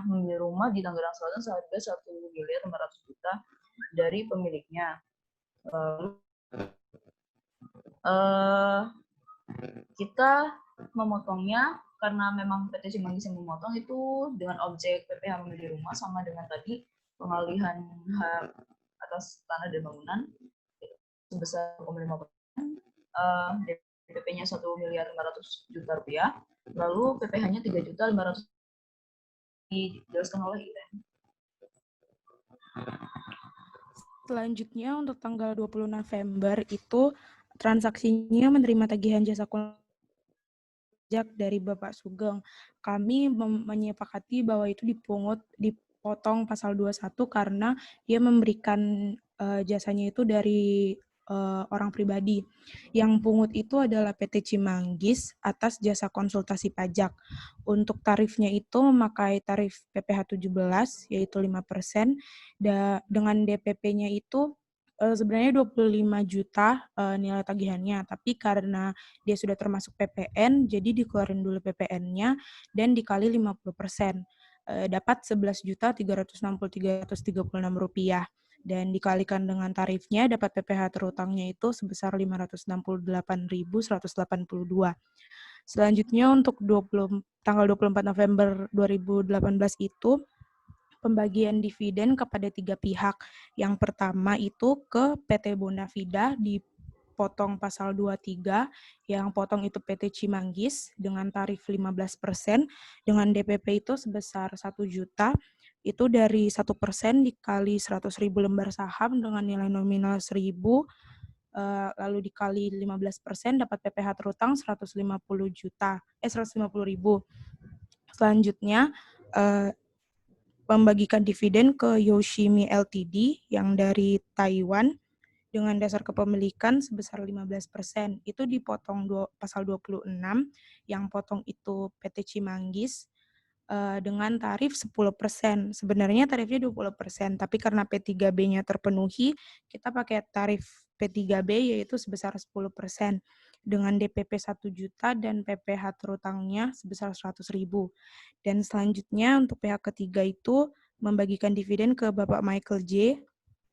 di Tangerang Selatan seharga 1 miliar 500 juta dari pemiliknya. Kita memotongnya karena memang PT Cimanggis yang memotong itu dengan objek PPh membeli rumah sama dengan tadi pengalihan hak atas tanah dan bangunan sebesar 0,5%. DPP-nya 1 miliar 500 juta rupiah, lalu PPh-nya 3 juta 500 dijelaskan oleh Iren. Selanjutnya untuk tanggal 20 November itu transaksinya menerima tagihan jasa pajak dari Bapak Sugeng. Kami menyepakati bahwa itu dipotong pasal 21 karena dia memberikan jasanya itu dari orang pribadi. Yang pungut itu adalah PT Cimanggis atas jasa konsultasi pajak. Untuk tarifnya itu memakai tarif PPh 17 yaitu 5%, dengan DPP-nya itu sebenarnya 25 juta nilai tagihannya, tapi karena dia sudah termasuk PPN, jadi dikeluarin dulu PPN-nya dan dikali 50%. Dapat 11.360.336 rupiah. Dan dikalikan dengan tarifnya dapat PPh terutangnya itu sebesar 568.182. Selanjutnya untuk tanggal 24 November 2018 itu pembagian dividen kepada 3 pihak. Yang pertama itu ke PT Bonafida dipotong pasal 23, yang potong itu PT Cimanggis dengan tarif 15%, dengan DPP itu sebesar 1 juta, itu dari 1% dikali 100.000 lembar saham dengan nilai nominal 1.000, lalu dikali 15% dapat PPh terutang 150.000. Selanjutnya, membagikan dividen ke Yoshimi Ltd yang dari Taiwan dengan dasar kepemilikan sebesar 15%. Itu dipotong pasal 26, yang potong itu PT Cimanggis dengan tarif 10%. Sebenarnya tarifnya 20%, tapi karena P3B-nya terpenuhi, kita pakai tarif P3B yaitu sebesar 10% dengan DPP 1 juta dan PPh terutangnya sebesar 100.000. Dan selanjutnya untuk pihak ketiga itu membagikan dividen ke Bapak Michael J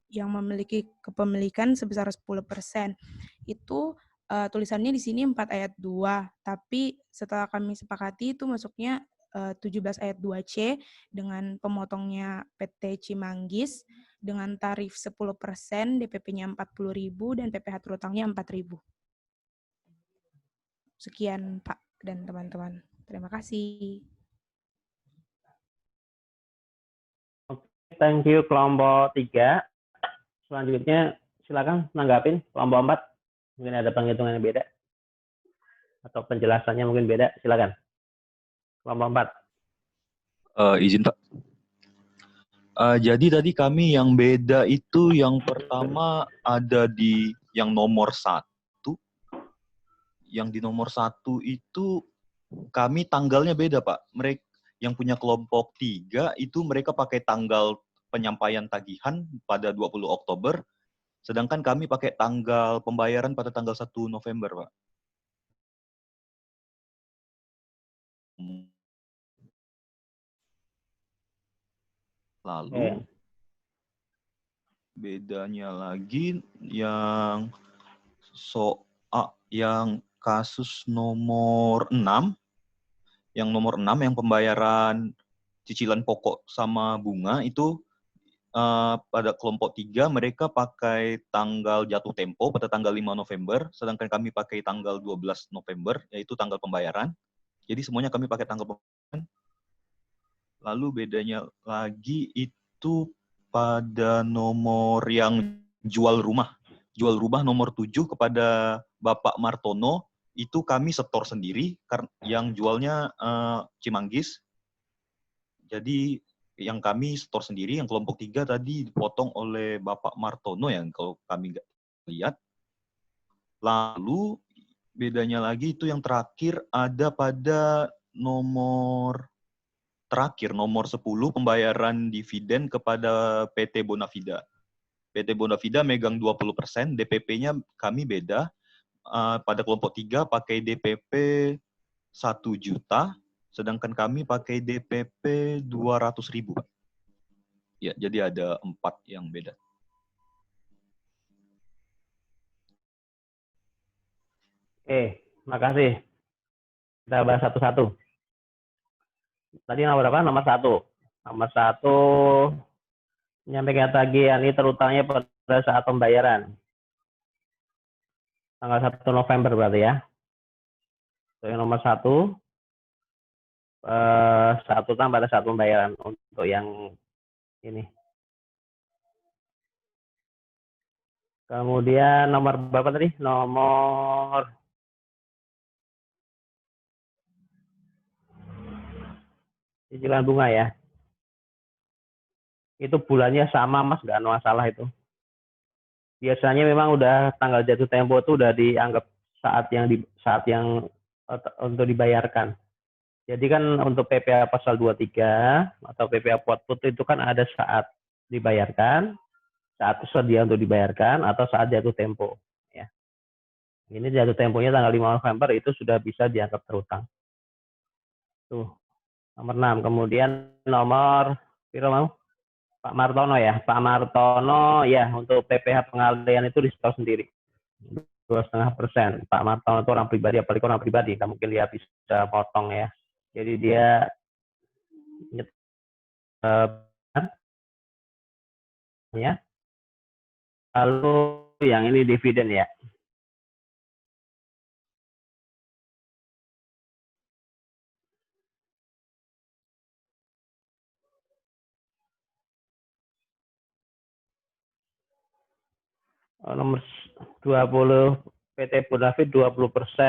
yang memiliki kepemilikan sebesar 10%. Itu tulisannya di sini 4 ayat 2, tapi setelah kami sepakati itu masuknya 17 ayat 2C dengan pemotongnya PT Cimanggis dengan tarif 10%, DPP-nya 40.000 dan PPh terutangnya 4.000. Sekian Pak dan teman-teman. Terima kasih. Thank you kelompok 3. Selanjutnya silakan nanggapin kelompok 4. Mungkin ada penghitungan yang beda atau penjelasannya mungkin beda. Silakan. Kelompok 4. Izin Pak. Jadi tadi kami yang beda itu yang pertama ada di yang nomor 1. Yang di nomor 1 itu kami tanggalnya beda Pak. Mereka yang punya kelompok 3 itu mereka pakai tanggal penyampaian tagihan pada 20 Oktober, sedangkan kami pakai tanggal pembayaran pada tanggal 1 November Pak. Lalu bedanya lagi yang yang kasus nomor 6, yang nomor 6 yang pembayaran cicilan pokok sama bunga itu pada kelompok 3 mereka pakai tanggal jatuh tempo pada tanggal 5 November, sedangkan kami pakai tanggal 12 November, yaitu tanggal pembayaran. Jadi semuanya kami pakai tanggal pembayaran. Lalu bedanya lagi itu pada nomor yang jual rumah. jual rumah nomor 7 kepada Bapak Martono, itu kami setor sendiri, yang jualnya Cimanggis. Jadi yang kami setor sendiri, yang kelompok 3 tadi dipotong oleh Bapak Martono yang kalau kami nggak lihat. Lalu bedanya lagi itu yang terakhir ada pada nomor 10, pembayaran dividen kepada PT Bonafida. PT Bonafida megang 20%, DPP-nya kami beda. Pada kelompok 3 pakai DPP 1 juta, sedangkan kami pakai DPP 200.000. Ya, jadi ada 4 yang beda. Oke, makasih. Kita bahas satu-satu. Tadi nomor berapa? Nomor 1. Nomor 1, menyampaikan tagihan ini terutangnya pada saat pembayaran. Tanggal 1 November berarti ya. Untuk yang nomor 1, saat utang pada saat pembayaran. Untuk yang ini. Kemudian nomor berapa tadi? Nomor cicilan bunga ya. Itu bulannya sama Mas, nggak ada masalah itu. Biasanya memang udah tanggal jatuh tempo itu udah dianggap saat yang untuk dibayarkan. Jadi kan untuk PPh pasal 23 atau PPh Put itu kan ada saat dibayarkan, saat sedia untuk dibayarkan, atau saat jatuh tempo. Ya. Ini jatuh temponya tanggal 5 November itu sudah bisa dianggap terutang. Tuh. Nomor 6. Kemudian nomor Pak Martono ya. Pak Martono ya untuk PPh pengalian itu di-store sendiri. 2,5%. Pak Martono itu orang pribadi, apalagi orang pribadi. Nggak mungkin dia bisa potong ya. Jadi dia ya. Lalu yang ini dividen ya. Nomor 20 PT Bonafit 20%,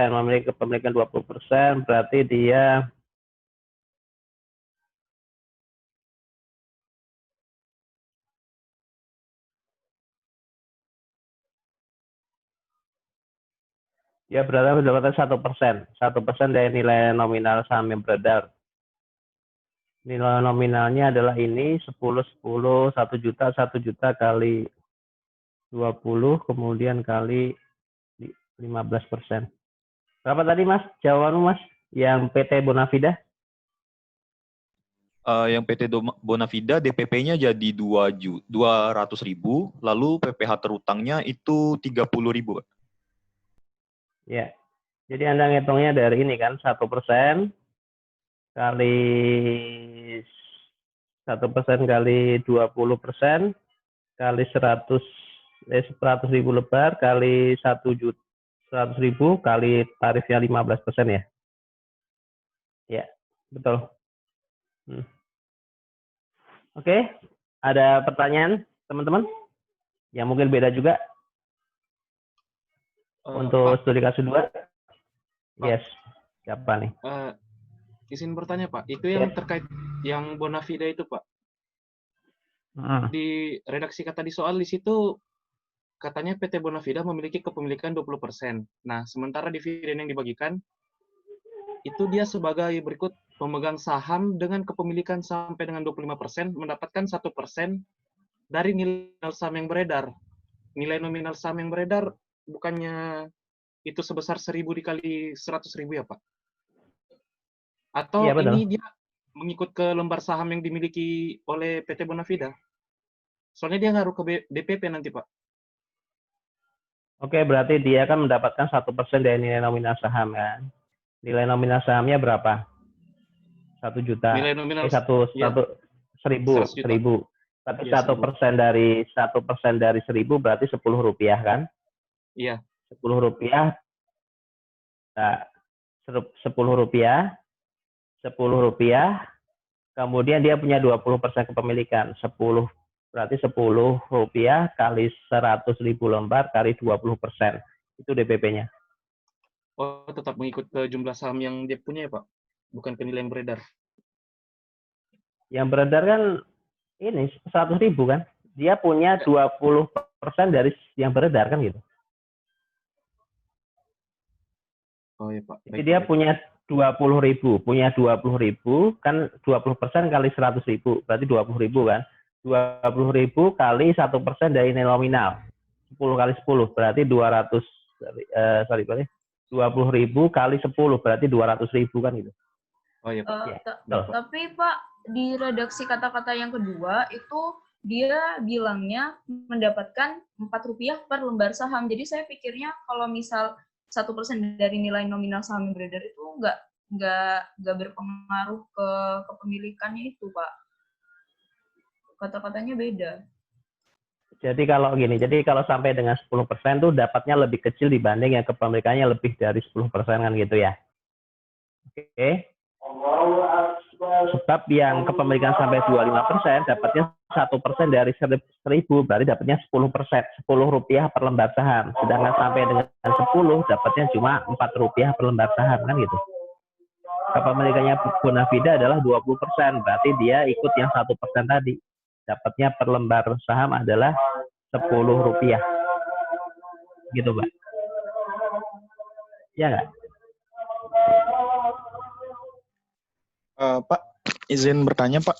memiliki kepemilikan 20%, berarti dia berada mendapatkan 1%, 1% dari nilai nominal saham yang beredar. Nilai nominalnya adalah ini 10, 1 juta, 1 juta kali 20, kemudian kali 15%. Berapa tadi Mas? Jawabanmu Mas? Yang PT Bonafida? Yang PT Bonafida DPP-nya jadi 200.000, lalu PPh terutangnya itu 30.000. Ya, jadi Anda ngitungnya dari ini kan 1% kali 1% kali 20% kali 100.000 lebar kali 100.000 kali tarifnya 15% ya. Ya, betul. Oke, ada pertanyaan teman-teman? Yang mungkin beda juga untuk studi kasus 2? Yes, siapa nih? Izin bertanya Pak, itu yang terkait yang Bonafida itu Pak. Di redaksi kata di soal di situ katanya PT Bonafida memiliki kepemilikan 20%. Nah, sementara dividen yang dibagikan itu dia sebagai berikut: pemegang saham dengan kepemilikan sampai dengan 25% mendapatkan 1% dari nilai saham yang beredar. Nilai nominal saham yang beredar bukannya itu sebesar 1.000 dikali 100.000 ya Pak? Atau iya, ini dia mengikut ke lembar saham yang dimiliki oleh PT Bonafida? Soalnya dia ngaruh ke DPP nanti Pak. Oke, berarti dia kan mendapatkan 1% dari nilai nominal saham kan? Nilai nominal sahamnya berapa? 1 juta. Nilai nominal 1.000. Tapi 1% dari 1.000 berarti 10 rupiah kan? Iya. 10 rupiah. Nah, 10 rupiah. 10 rupiah. Kemudian dia punya 20% kepemilikan. 10 Berarti Rp10 kali 100.000 lembar kali 20%. Itu DPP-nya. Oh, tetap mengikut ke jumlah saham yang dia punya ya, Pak? Bukan ke nilai yang beredar. Yang beredar kan ini 100.000 kan? Dia punya 20% dari yang beredar kan gitu. Oh ya Pak. Jadi dia punya 20.000, kan 20% kali 100.000, berarti 20.000 kan? 20.000 kali 1% dari nilai nominal, 10 kali 10 berarti 200, berarti 20.000 kali 10 berarti 200.000 kan gitu. Oh iya Pak. Tapi Pak, di redaksi kata-kata yang kedua itu dia bilangnya mendapatkan Rp4 per lembar saham. Jadi saya pikirnya kalau misal 1% dari nilai nominal saham yang beredar itu nggak berpengaruh ke kepemilikannya itu, Pak. Kata-katanya beda. Jadi kalau gini, jadi kalau sampai dengan 10% tuh dapatnya lebih kecil dibanding yang kepemilikannya lebih dari 10% kan gitu ya. Oke. Sebab yang kepemilikan sampai 25% dapatnya 1% dari 1.000, berarti dapatnya 10%, Rp10 per lembar saham. Sedangkan sampai dengan 10 dapatnya cuma Rp4 per lembar saham kan gitu. Kepemilikannya Bonafide adalah 20%, berarti dia ikut yang 1% tadi. Dapatnya per lembar saham adalah Rp10. Gitu, Pak. Ya nggak? Pak, izin bertanya, Pak.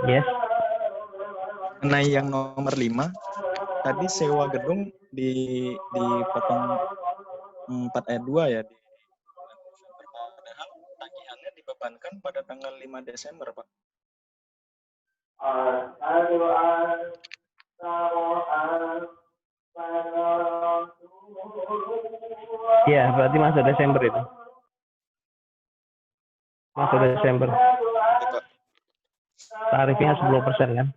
Yes. Mengenai yang nomor 5, tadi sewa gedung dipotong 4 ayat 2 ya. Padahal tagihannya dibebankan pada tanggal 5 Desember, Pak. Iya, berarti masuk Desember itu. Masuk Desember. Tarifnya 10% kan?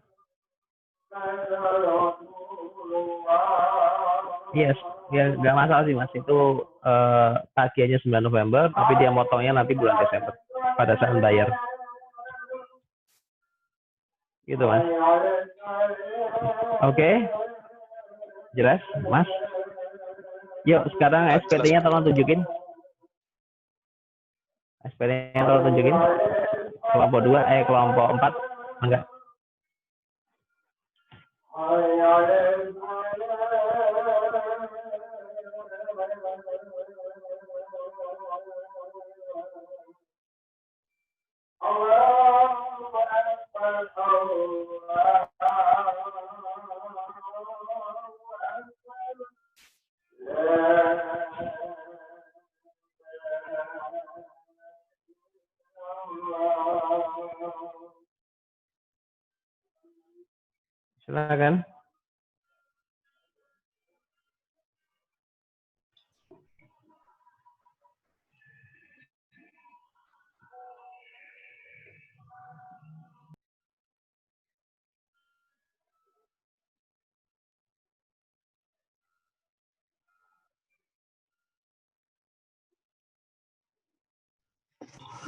Yes, ya nggak masalah sih Mas. Itu tagihannya 9 November, tapi dia motongnya nanti bulan Desember pada saat bayar. Gitu Mas. Oke. Jelas, Mas? Yuk, sekarang SPT-nya tolong tunjukin. SPT-nya tolong tunjukin. Kelompok 2, kelompok 4. Enggak. Silakan.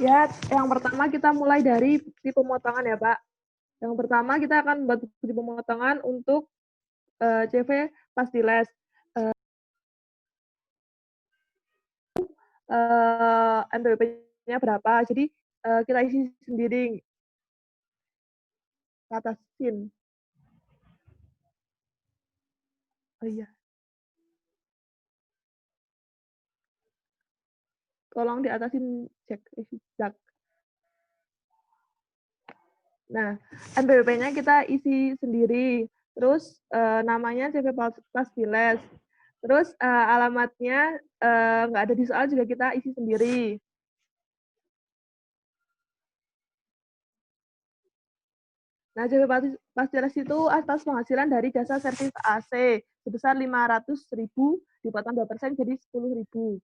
Ya, yang pertama kita mulai dari bukti pemotongan ya, Pak. Yang pertama kita akan membuat bukti pemotongan untuk CV Pastiles. NPWP-nya berapa, jadi kita isi sendiri ke atas SIN. Oh iya. Tolong diatasin cek. Nah, NPWP-nya kita isi sendiri. Terus namanya CV Pastiles. Terus alamatnya nggak ada di soal juga kita isi sendiri. Nah, CV Pastiles itu atas penghasilan dari jasa servis AC sebesar 500.000 dipotong 2% jadi 10.000.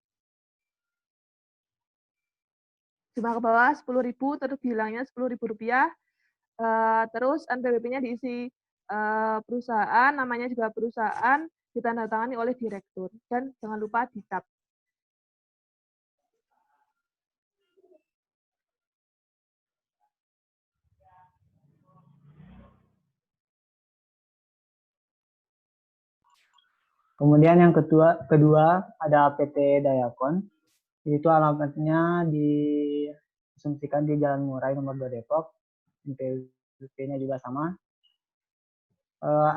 Jumlah ke bawah 10.000 terus bilangnya Rp10.000. Terus NPWP-nya diisi perusahaan, namanya juga perusahaan, ditandatangani oleh direktur. Dan jangan lupa dicap. Kemudian yang kedua ada PT Dayakon. Itu alamatnya diasumsikan di Jalan Murai nomor 2 Depok. NPWP-nya juga sama.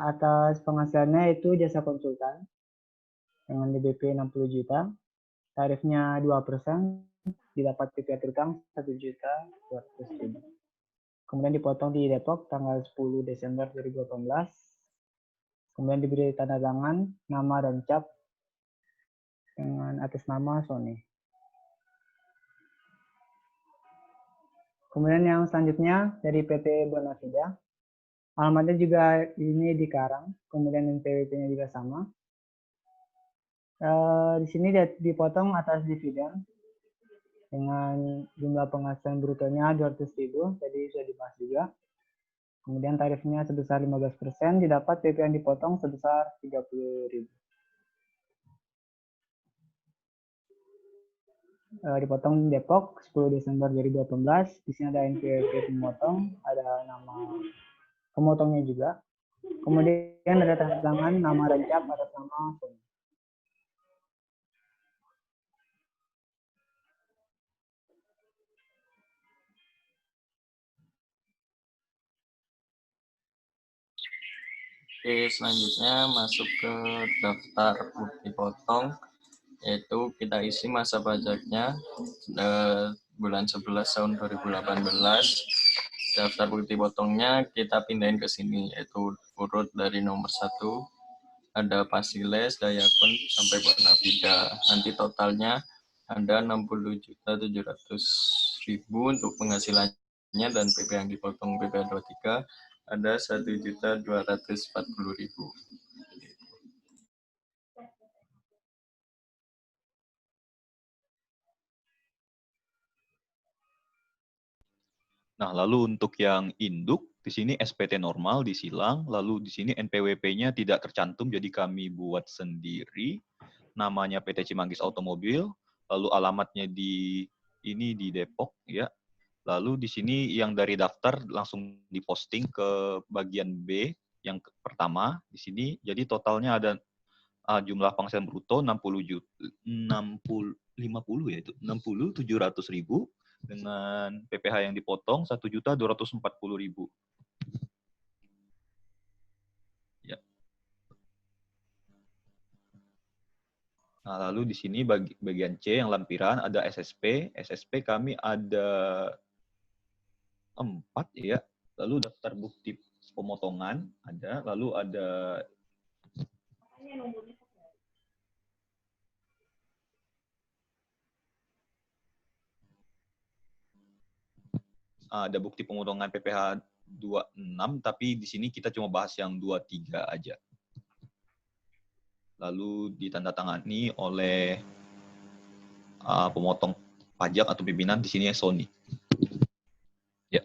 Atas penghasilannya itu jasa konsultan dengan DBP 60 juta. Tarifnya 2%, didapat PP akhir utang 1.200.000. Kemudian dipotong di Depok tanggal 10 Desember 2018. Kemudian diberi tanda tangan, nama dan cap dengan atas nama Sony. Kemudian yang selanjutnya dari PT Bonafida. Alamatnya juga ini di Karang, kemudian NPWP-nya juga sama. Di sini dipotong atas dividen dengan jumlah penghasilan brutonya 200.000, tadi sudah dibahas juga. Kemudian tarifnya sebesar 15%, didapat PP yang dipotong sebesar 30.000. Dipotong Depok 10 Desember 2018. Di sini ada NPWP pemotong, ada nama pemotongnya juga. Kemudian ada tanda tangan, nama dan cap atas nama Sony. Oke, selanjutnya masuk ke daftar bukti potong, yaitu kita isi masa pajaknya bulan 11 tahun 2018. Daftar bukti potongnya kita pindahin ke sini, yaitu urut dari nomor 1, ada Pasiles, Dayakon, sampai Bonafida. Nanti totalnya ada 60.700.000 untuk penghasilannya, dan PP yang dipotong PP 23 ada 1.240.000. Nah, lalu untuk yang induk, di sini SPT normal disilang, lalu di sini NPWP-nya tidak tercantum, jadi kami buat sendiri. Namanya PT Cimanggis Automobil, lalu alamatnya di Depok, ya. Lalu di sini yang dari daftar langsung diposting ke bagian B yang pertama di sini. Jadi totalnya ada jumlah penghasilan bruto 50 ya itu 60.700.000 dengan PPh yang dipotong 1.240.000. Ya. Nah, lalu di sini bagian C yang lampiran ada SSP. SSP kami ada 4 ya. Lalu daftar bukti pemotongan ada, lalu ada bukti pemotongan PPh 26, tapi di sini kita cuma bahas yang 23 aja. Lalu ditandatangani oleh pemotong pajak atau pimpinan, di sini Sony. Ya.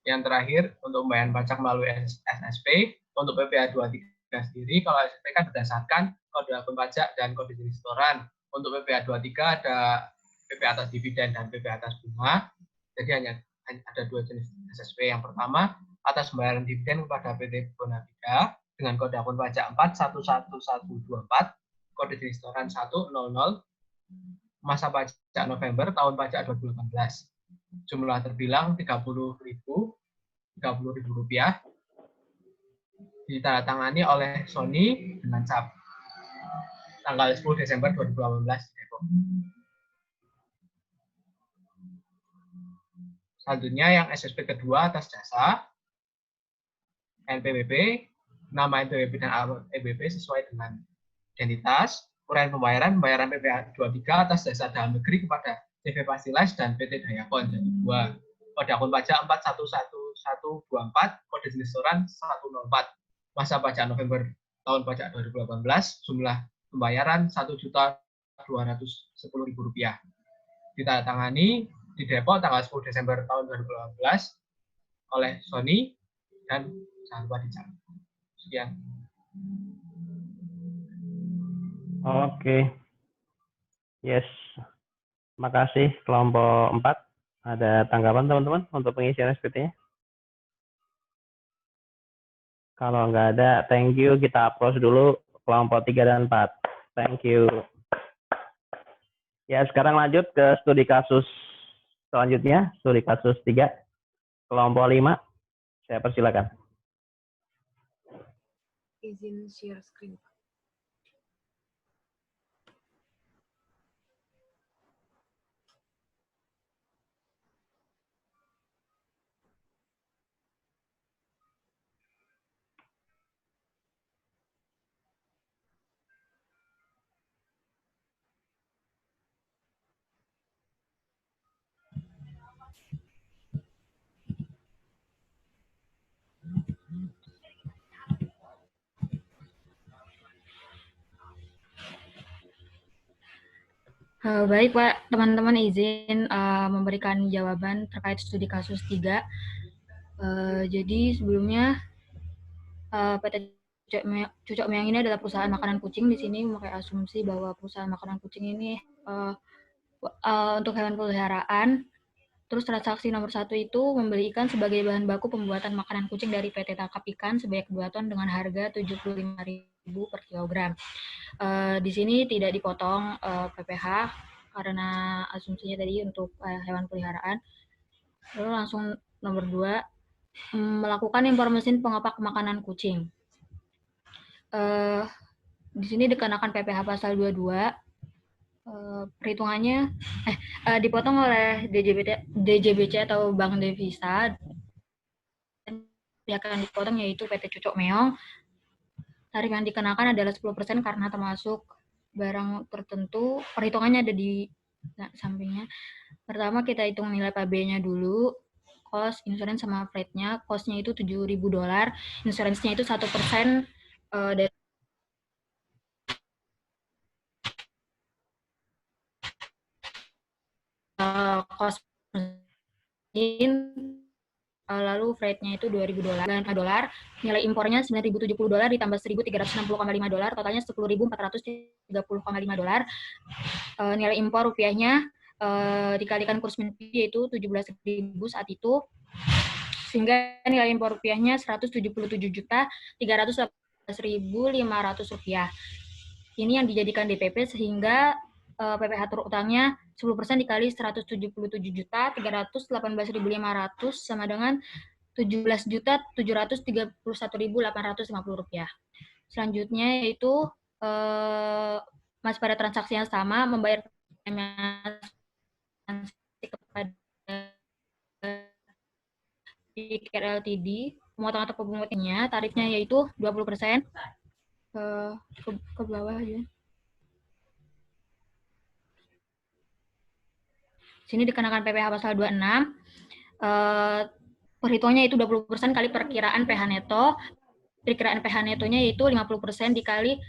Yang terakhir, untuk pembayaran pajak melalui SSP, untuk PPh 23 sendiri, kalau SSP kan berdasarkan kode akun pajak dan kode jenis setoran. Untuk PPh 23 ada PP atas dividen dan PP atas bunga. Jadi hanya ada 2 jenis SSP. Yang pertama, atas pembayaran dividen kepada PT Bonafida dengan kode akun pajak 411124, kode jenis setoran 100, masa pajak November tahun pajak 2018. Jumlah terbilang Rp30.000, ditandatangani oleh Sony dengan cap tanggal 10 Desember 2018 di Depok. Selanjutnya yang SSP kedua atas jasa NPWP, nama NPWP dan alamat NPWP sesuai dengan identitas. Uraian pembayaran PPh 23 atas jasa dalam negeri kepada CV Pasiles dan PT Dayakon. Jadi 2. Kode akun pajak 411124, kode jenis setoran 104. Masa pajak November tahun pajak 2018, jumlah pembayaran Rp1.210.000. Ditandatangani di Depok tanggal 10 Desember tahun 2018 oleh Sony dan jangan lupa dicap. Sekian. Oke. Yes. Makasih kelompok 4. Ada tanggapan teman-teman untuk pengisian SPT-nya? Kalau nggak ada, thank you. Kita applause dulu kelompok 3 dan 4. Thank you. Ya, sekarang lanjut ke studi kasus selanjutnya, studi kasus 3, kelompok 5. Saya persilakan. Izin share screen. Baik Pak, teman-teman izin memberikan jawaban terkait studi kasus 3. Jadi sebelumnya PT Cucok Meong ini adalah perusahaan makanan kucing. Di sini memakai asumsi bahwa perusahaan makanan kucing ini untuk hewan peliharaan. Terus transaksi nomor 1 itu membeli ikan sebagai bahan baku pembuatan makanan kucing dari PT Tangkap Ikan sebanyak 2 ton dengan harga 75.000 per kilogram. Di sini tidak dipotong PPh karena asumsinya tadi untuk hewan peliharaan. Lalu langsung nomor 2, melakukan impor mesin pengopak makanan kucing. Di sini dikenakan PPh pasal 22. Perhitungannya dipotong oleh DJBC atau Bank Devisa. Pihak yang dipotong yaitu PT Cucok Meong. Tarif yang dikenakan adalah 10% karena termasuk barang tertentu. Perhitungannya ada di sampingnya. Pertama kita hitung nilai PAB-nya dulu, cost, insurance sama freight-nya. Cost-nya itu $7.000, insurance-nya itu 1% dari cost mesin, lalu freight-nya itu $2.000 dan $5. Nilai impornya $9.070 ditambah $1.360,5, totalnya $10.430,5. Nilai impor rupiahnya dikalikan kurs minbi yaitu 17.000 saat itu, sehingga nilai impor rupiahnya Rp177.318.500. Ini yang dijadikan DPP sehingga PPh turut utangnya 10% dikali 177.318.500 sama dengan Rp17.731.850. Selanjutnya yaitu masih pada transaksi yang sama, membayar kepada PIKR Ltd, pemotongan atau pemutihnya, tarifnya yaitu 20%. Ke bawah aja. Sini dikenakan PPh pasal 26. Perhitungannya itu 20% kali perkiraan PH neto. Perkiraan PH netonya yaitu 50% dikali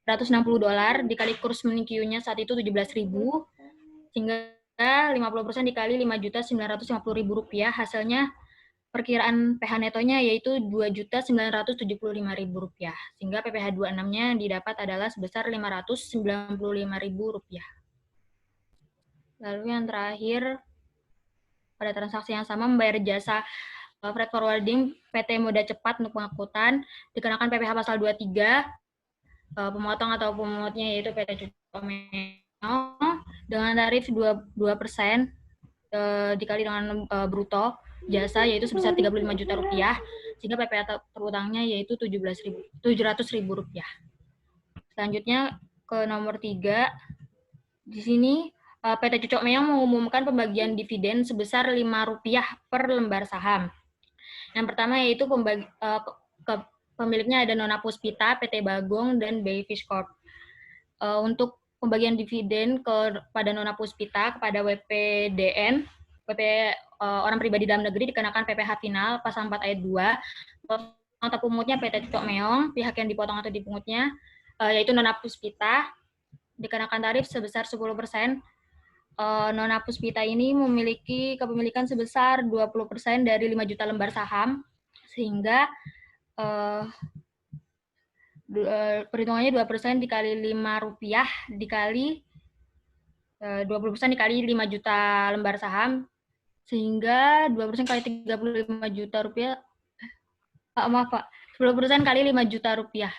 $160 dikali kurs Q-nya saat itu 17.000, sehingga 50% dikali Rp5.950.000. Hasilnya perkiraan PH netonya yaitu Rp2.975.000, sehingga PPh 26-nya didapat adalah sebesar Rp595.000. Lalu yang terakhir, pada transaksi yang sama membayar jasa freight forwarding PT Moda Cepat untuk pengangkutan, dikenakan PPh pasal 23, pemotong atau pemutnya yaitu PT Cucok Meong dengan tarif 2% dikali dengan bruto jasa yaitu sebesar Rp35 juta, sehingga PPh terutangnya yaitu Rp700.000. Selanjutnya ke nomor 3, di sini PT Cucok Meong mengumumkan pembagian dividen sebesar Rp5 per lembar saham. Yang pertama yaitu pemiliknya ada Nona Puspita, PT Bagong, dan Bayfish Corp. Untuk pembagian dividen kepada Nona Puspita, kepada WPDN, orang pribadi dalam negeri, dikenakan PPh final pasal 4 ayat 2. Atau pemutnya PT Cucok Meong, pihak yang dipotong atau dipungutnya yaitu Nona Puspita, dikenakan tarif sebesar 10%. Nona Puspita ini memiliki kepemilikan sebesar 20% dari 5 juta lembar saham, sehingga perhitungannya 2% dikali Rp5 dikali 20% dikali 5 juta lembar saham, Sehingga 2% kali 35 juta rupiah, maaf Pak, 10% kali 5 juta rupiah,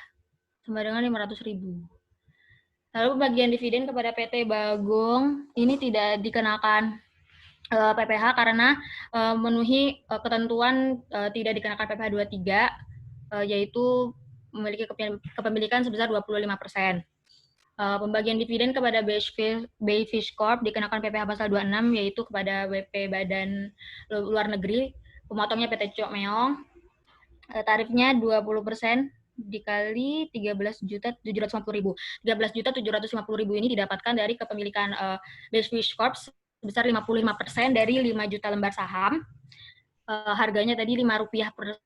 sama dengan 500.000. Lalu pembagian dividen kepada PT Bagong ini tidak dikenakan PPh karena memenuhi ketentuan tidak dikenakan PPh 23, yaitu memiliki kepemilikan sebesar 25%. Pembagian dividen kepada Bayfish Corp dikenakan PPh pasal 26, yaitu kepada WP Badan Luar Negeri, pemotongnya PT Cok Meong, tarifnya 20% dikali 13.750.000. 13.750.000 ini didapatkan dari kepemilikan Bayfish Corp sebesar 55% dari 5 juta lembar saham. Harganya tadi Rp5 per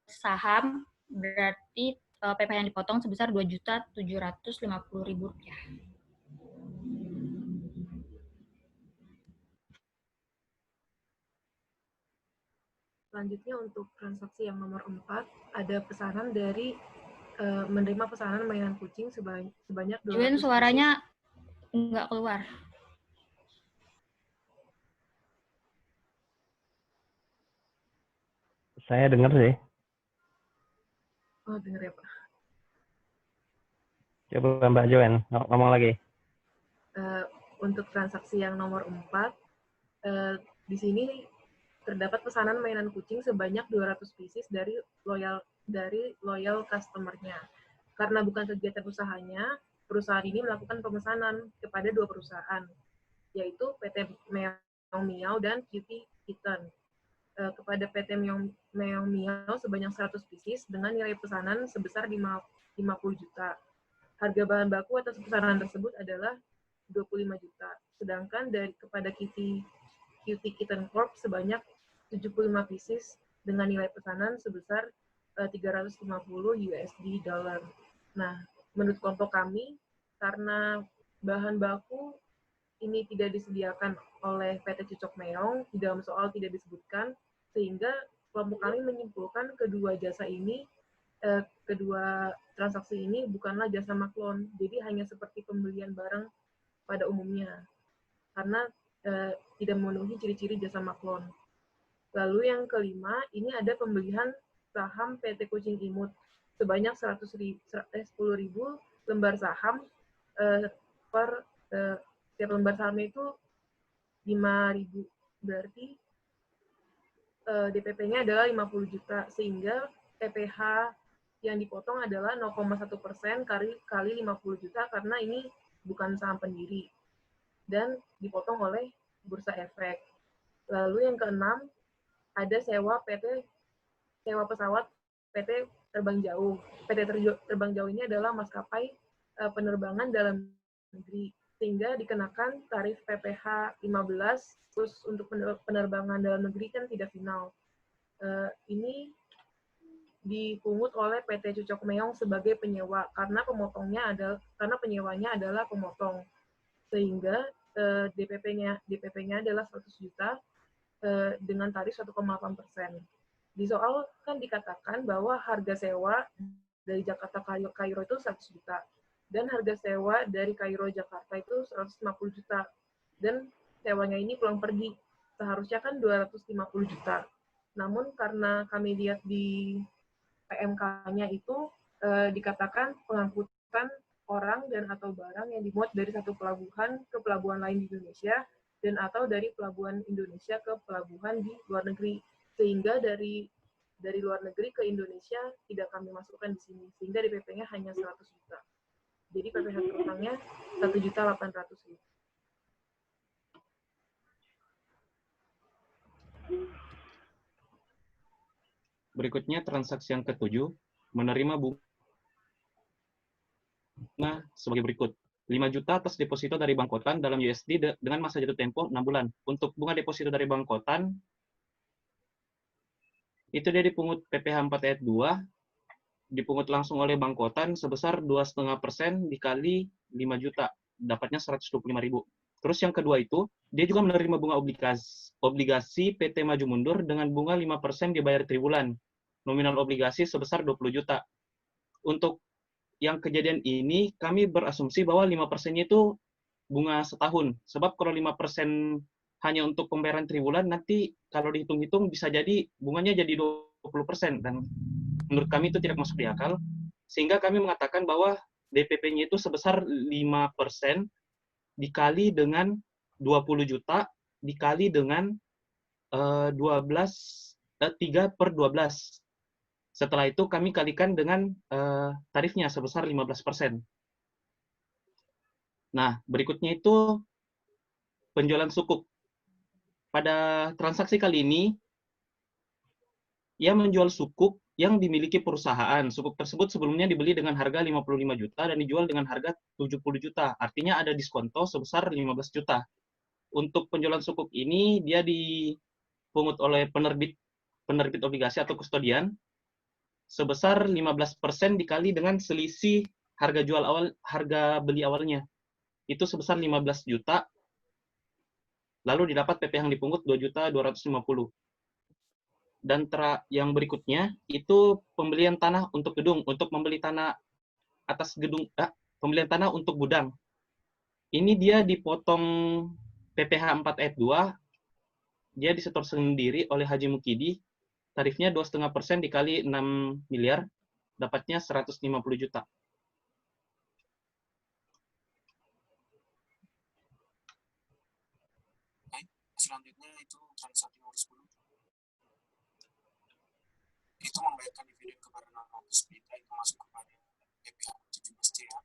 saham, berarti PPh yang dipotong sebesar Rp2.750.000. Selanjutnya untuk transaksi yang nomor 4, ada pesanan dari menerima pesanan mainan kucing sebanyak 200 Juin, suaranya nggak keluar. Saya dengar sih. Oh, dengar ya Pak. Coba Mbak Joen, ngomong lagi. Untuk transaksi yang nomor 4, di sini terdapat pesanan mainan kucing sebanyak 200 pieces dari loyal customer-nya. Karena bukan kegiatan usahanya, perusahaan ini melakukan pemesanan kepada 2 perusahaan, yaitu PT Meong Miao dan Cutie Kitten. Kepada PT Meong Miao sebanyak 100 pieces dengan nilai pesanan sebesar 50 juta. Harga bahan baku atas pesanan tersebut adalah 25 juta. Sedangkan kepada Cutie Kitten Corp sebanyak 75 pieces dengan nilai pesanan sebesar 350 USD dollar. Nah, menurut kelompok kami, karena bahan baku ini tidak disediakan oleh PT Cucok Meong, di dalam soal tidak disebutkan, sehingga kelompok kami menyimpulkan kedua transaksi ini bukanlah jasa maklon, jadi hanya seperti pembelian barang pada umumnya, karena tidak memenuhi ciri-ciri jasa maklon. Lalu yang kelima, ini ada pembelian saham PT Kucing Imut sebanyak 10.000 lembar saham setiap lembar sahamnya itu 5.000, berarti DPP-nya adalah 50 juta, sehingga PPh yang dipotong adalah 0,1% kali 50 juta karena ini bukan saham pendiri dan dipotong oleh bursa efek. Lalu yang keenam, ada sewa pesawat PT Terbang Jauh. PT Terbang Jauh ini adalah maskapai penerbangan dalam negeri, sehingga dikenakan tarif PPh 15, terus untuk penerbangan dalam negeri kan tidak final. Ini dipungut oleh PT Cucok Meong sebagai penyewa karena penyewanya adalah pemotong, sehingga DPP-nya adalah 100 juta dengan tarif 1,8%. Di soal kan dikatakan bahwa harga sewa dari Jakarta Kairo itu 100 juta dan harga sewa dari Kairo Jakarta itu 150 juta dan sewanya ini pulang pergi seharusnya kan 250 juta. Namun karena kami lihat di PMK-nya itu dikatakan pengangkutan orang dan atau barang yang dimuat dari satu pelabuhan ke pelabuhan lain di Indonesia dan atau dari pelabuhan Indonesia ke pelabuhan di luar negeri, sehingga dari luar negeri ke Indonesia tidak kami masukkan di sini, sehingga DPP-nya hanya 100 juta. Jadi PPh terutangnya 1.800.000. Berikutnya transaksi yang ke-7, menerima bunga sebagai berikut. 5 juta atas deposito dari Bank Kotan dalam USD dengan masa jatuh tempo 6 bulan. Untuk bunga deposito dari Bank Kotan, itu dia dipungut PPh 4 ayat 2, dipungut langsung oleh Bank Kotan sebesar 2,5% dikali 5 juta, dapatnya 125.000. Terus yang kedua itu, dia juga menerima bunga obligasi PT Maju Mundur dengan bunga 5% dibayar triwulan. Nominal obligasi sebesar 20 juta. Untuk yang kejadian ini, kami berasumsi bahwa 5%-nya itu bunga setahun. Sebab kalau 5% hanya untuk pembayaran triwulan, nanti kalau dihitung-hitung bisa jadi bunganya jadi 20%, dan menurut kami itu tidak masuk di akal, sehingga kami mengatakan bahwa DPP-nya itu sebesar 5% dikali dengan 20 juta dikali dengan 3 per 12. Setelah itu kami kalikan dengan tarifnya sebesar 15%. Nah, berikutnya itu penjualan sukuk. Pada transaksi kali ini, ia menjual sukuk yang dimiliki perusahaan. Sukuk tersebut sebelumnya dibeli dengan harga 55 juta dan dijual dengan harga 70 juta. Artinya ada diskonto sebesar 15 juta. Untuk penjualan sukuk ini, dia dipungut oleh penerbit obligasi atau kustodian sebesar 15% dikali dengan selisih harga beli awalnya. Itu sebesar 15 juta. Lalu didapat PP yang dipungut 2.250.000. Dan yang berikutnya itu pembelian tanah untuk gedung, untuk membeli tanah atas gedung, pembelian tanah untuk gudang. Ini dia dipotong PPh 4 ayat 2, dia disetor sendiri oleh Haji Mukidi, tarifnya 2,5% dikali 6 miliar, dapatnya 150 juta. Selanjutnya itu transaksi nomor 10. Itu membayarkan dividen kepada nama Puspita, itu masuk kepada PPh 17C ya.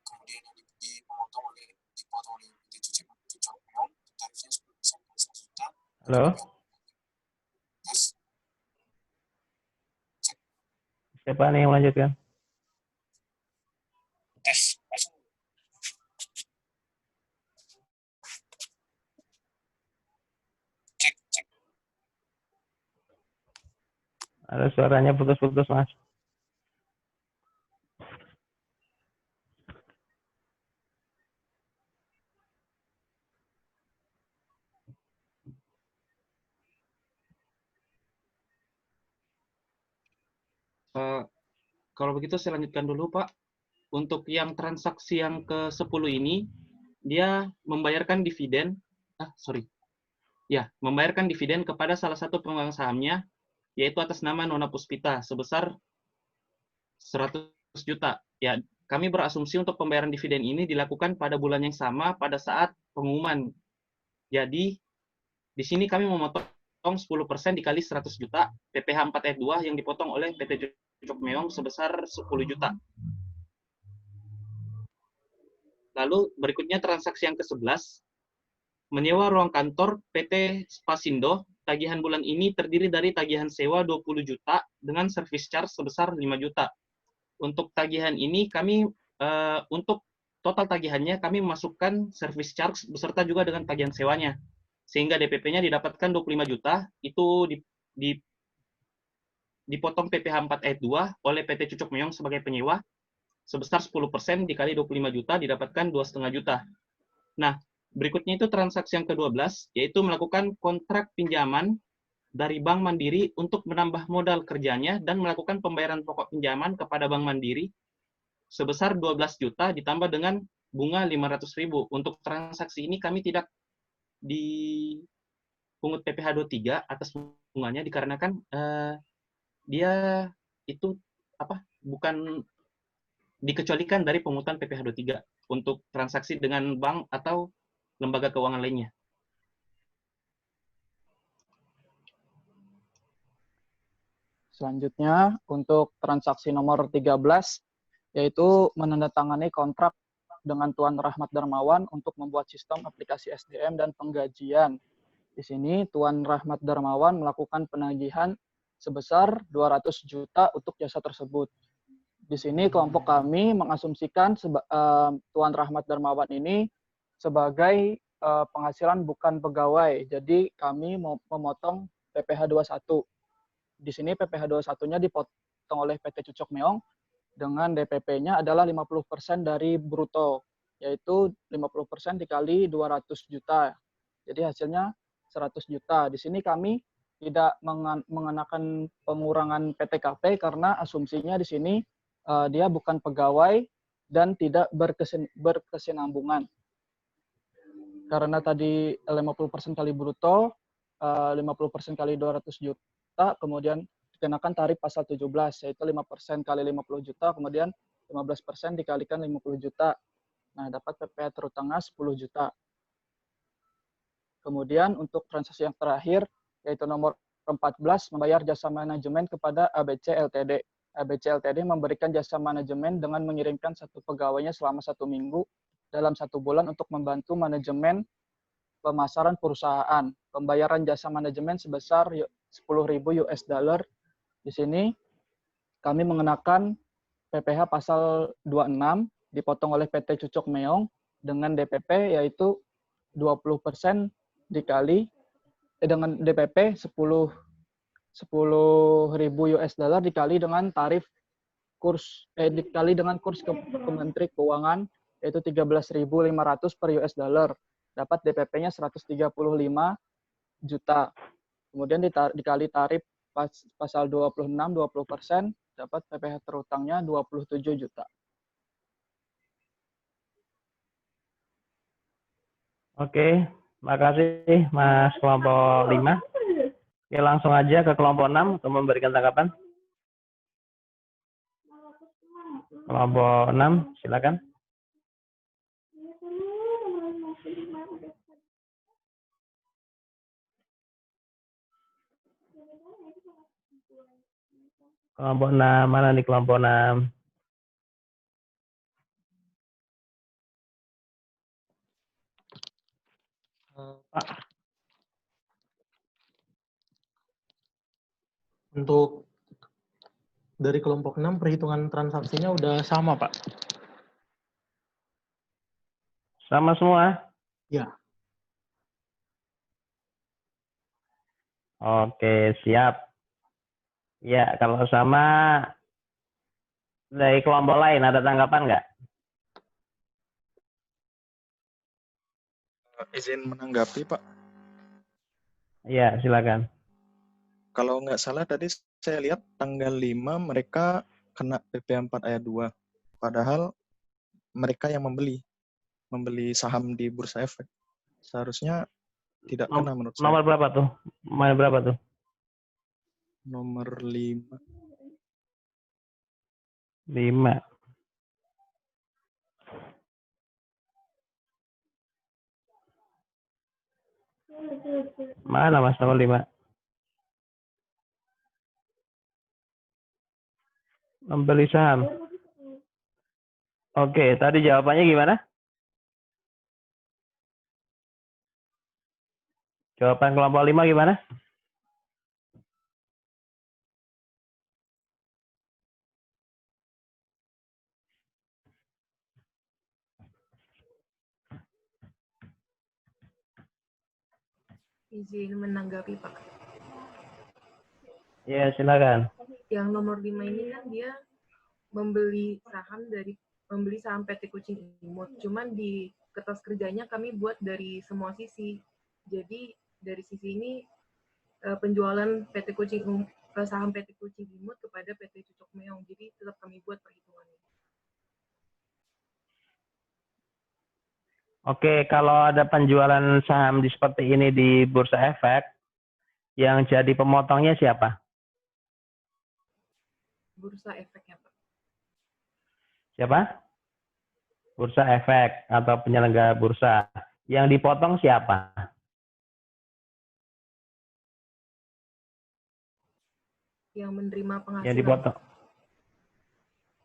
Kemudian yang dipotong oleh PT Cucok Meong, tarifnya 10% dari 100 juta. Halo? Yes. Siapa nih yang melanjutkan? Tes. Ada suaranya putus-putus, Mas. Kalau begitu saya lanjutkan dulu, Pak. Untuk yang transaksi yang ke-10 ini, dia membayarkan dividen, membayarkan dividen kepada salah satu pemegang sahamnya, yaitu atas nama Nona Puspita, sebesar 100 juta. Ya, kami berasumsi untuk pembayaran dividen ini dilakukan pada bulan yang sama pada saat pengumuman. Jadi, di sini kami memotong 10% dikali 100 juta, PPh 4 ayat 2 yang dipotong oleh PT Cucok Meong sebesar 10 juta. Lalu berikutnya transaksi yang ke-11, menyewa ruang kantor PT Spasindo. Tagihan bulan ini terdiri dari tagihan sewa 20 juta dengan service charge sebesar 5 juta. Untuk tagihan ini kami, untuk total tagihannya kami memasukkan service charge beserta juga dengan tagihan sewanya. Sehingga DPP-nya didapatkan 25 juta, itu dipotong PPh 4 ayat 2 oleh PT Cucok Meong sebagai penyewa, sebesar 10% dikali 25 juta didapatkan 2,5 juta. Nah, berikutnya itu transaksi yang ke-12, yaitu melakukan kontrak pinjaman dari Bank Mandiri untuk menambah modal kerjanya dan melakukan pembayaran pokok pinjaman kepada Bank Mandiri sebesar 12 juta ditambah dengan bunga 500.000. Untuk transaksi ini kami tidak dipungut PPh 23 atas bunganya dikarenakan dia itu bukan dikecualikan dari pungutan PPh 23 untuk transaksi dengan bank atau lembaga keuangan lainnya. Selanjutnya, untuk transaksi nomor 13, yaitu menandatangani kontrak dengan Tuan Rahmat Darmawan untuk membuat sistem aplikasi SDM dan penggajian. Di sini, Tuan Rahmat Darmawan melakukan penagihan sebesar 200 juta untuk jasa tersebut. Di sini, kelompok kami mengasumsikan Tuan Rahmat Darmawan ini sebagai penghasilan bukan pegawai. Jadi, kami memotong PPh 21. Di sini PPh 21-nya dipotong oleh PT Cucok Meong dengan DPP-nya adalah 50% dari bruto, yaitu 50% dikali 200 juta. Jadi hasilnya 100 juta. Di sini kami tidak mengenakan pengurangan PTKP karena asumsinya di sini dia bukan pegawai dan tidak berkesinambungan. karena tadi 50% kali bruto, 50% kali 200 juta, kemudian dikenakan tarif pasal 17, yaitu 5% kali 50 juta, kemudian 15% dikalikan 50 juta. Nah, dapat PPh terutangnya 10 juta. Kemudian untuk transaksi yang terakhir, yaitu nomor 14, membayar jasa manajemen kepada ABC Ltd. ABC Ltd memberikan jasa manajemen dengan mengirimkan satu pegawainya selama 1 minggu dalam 1 bulan untuk membantu manajemen pemasaran perusahaan. Pembayaran jasa manajemen sebesar 10.000 US dollar. Di sini kami mengenakan PPh pasal 26 dipotong oleh PT Cucuk Meong dengan DPP yaitu 20% dikali dengan DPP 10.000 US dollar dikali dengan tarif kurs dikali dengan kurs ke Menteri Keuangan yaitu 13.500 per US dollar. Dapat DPP-nya 135 juta. Kemudian dikali tarif pasal 26 20%, dapat PPh terutangnya 27 juta. Oke, makasih Mas kelompok 5. Oke, langsung aja ke kelompok 6 untuk memberikan tanggapan. Kelompok 6, silakan. Kelompok 6, mana nih kelompok 6? Pak, untuk dari kelompok 6 perhitungan transaksinya udah sama, Pak? Sama semua? Ya. Oke, siap. Ya, kalau sama dari kelompok lain ada tanggapan nggak? Izin menanggapi, Pak. Iya, silakan. Kalau nggak salah tadi saya lihat tanggal 5 mereka kena PP 4 ayat 2. Padahal mereka yang membeli saham di Bursa Efek. Seharusnya tidak kena menurut saya. Nomor berapa tuh? Nomor berapa tuh? Nomor 5. 5. Mana Mas nomor 5? Membeli saham. Oke, tadi jawabannya gimana? Jawaban kelompok 5 gimana? Izin menanggapi, Pak. Ya, silakan. Yang nomor 5 ini kan dia membeli saham PT Kucing Imut. Cuman di kertas kerjanya kami buat dari semua sisi. Jadi dari sisi ini penjualan saham PT Kucing Imut kepada PT Cucuk Meong. Jadi tetap kami buat perhitungannya. Oke, kalau ada penjualan saham seperti ini di Bursa Efek, yang jadi pemotongnya siapa? Bursa Efek ya, Pak. Siapa? Bursa Efek atau penyelenggara bursa. Yang dipotong siapa? Yang menerima penghasilan. Yang dipotong.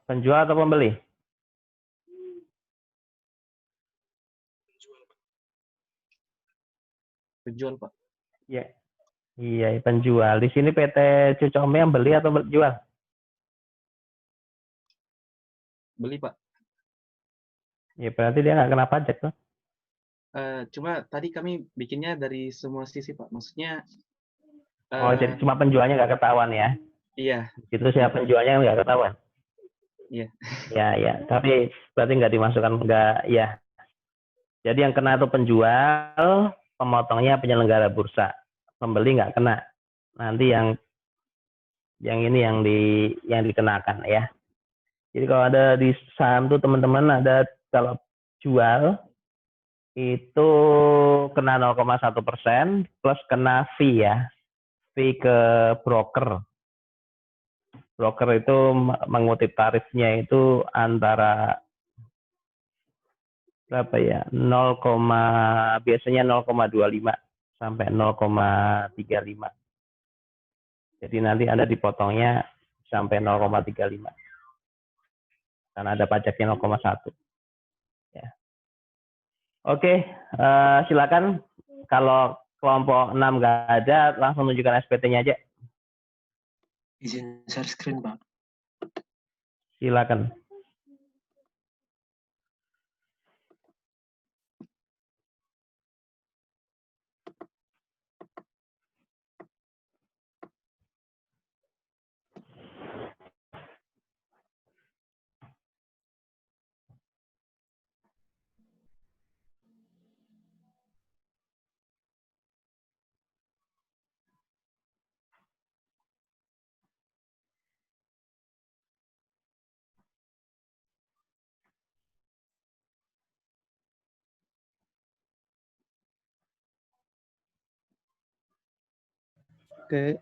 Penjual atau pembeli? Penjual, Pak. Iya. Iya, penjual. Di sini PT Cucuk Meong beli atau jual? Beli, Pak. Ya, berarti dia nggak kena pajak tuh. Cuma tadi kami bikinnya dari semua sisi, Pak. Maksudnya Oh, jadi cuma penjualnya nggak ketahuan ya? Iya. Itu siapa penjualnya nggak ketahuan? Iya. Ya. Tapi berarti nggak dimasukkan, nggak, ya. Jadi yang kena itu penjual, pemotongnya penyelenggara bursa. Pembeli nggak kena. Nanti yang ini yang dikenakan ya. Jadi kalau ada di saham tuh teman-teman ada kalau jual itu kena 0,1% plus kena fee ya. Fee ke broker. Broker itu mengutip tarifnya itu antara berapa ya? Biasanya 0,25 sampai 0,35. Jadi nanti Anda dipotongnya sampai 0,35. Karena ada pajaknya 0,1. Ya. Oke, silakan. Kalau kelompok 6 nggak ada, langsung tunjukkan SPT-nya aja. Izin share screen, Pak. Silakan. Oke,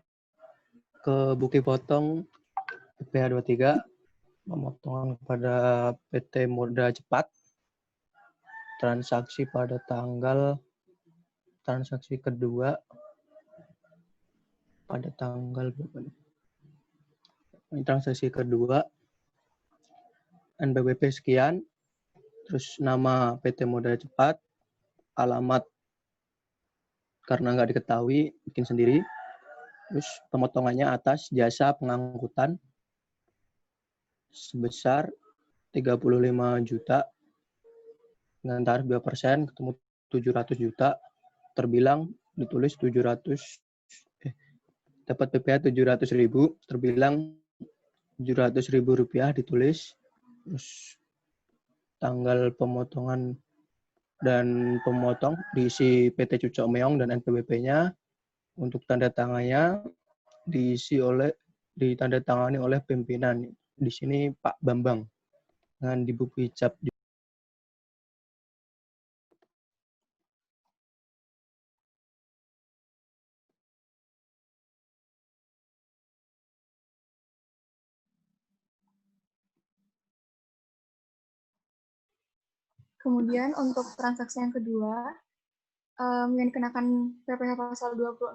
ke bukti potong PPh 23, pemotongan kepada PT Moda Cepat, transaksi pada transaksi kedua pada tanggal berapa nih? Transaksi kedua, NPWP sekian, terus nama PT Moda Cepat, alamat karena nggak diketahui, bikin sendiri. Terus pemotongannya atas jasa pengangkutan sebesar 35 juta dengan tarif 2%, ketemu 700 juta, terbilang ditulis 700, dapat PPh 700.000, terbilang 700.000 rupiah ditulis, terus tanggal pemotongan dan pemotong diisi PT Cucok Meong dan NPWP-nya. Untuk tanda tangannya ditandatangani oleh pimpinan. Di sini Pak Bambang dengan di buku ijab. Kemudian untuk transaksi yang kedua, yang dikenakan PPh pasal 26,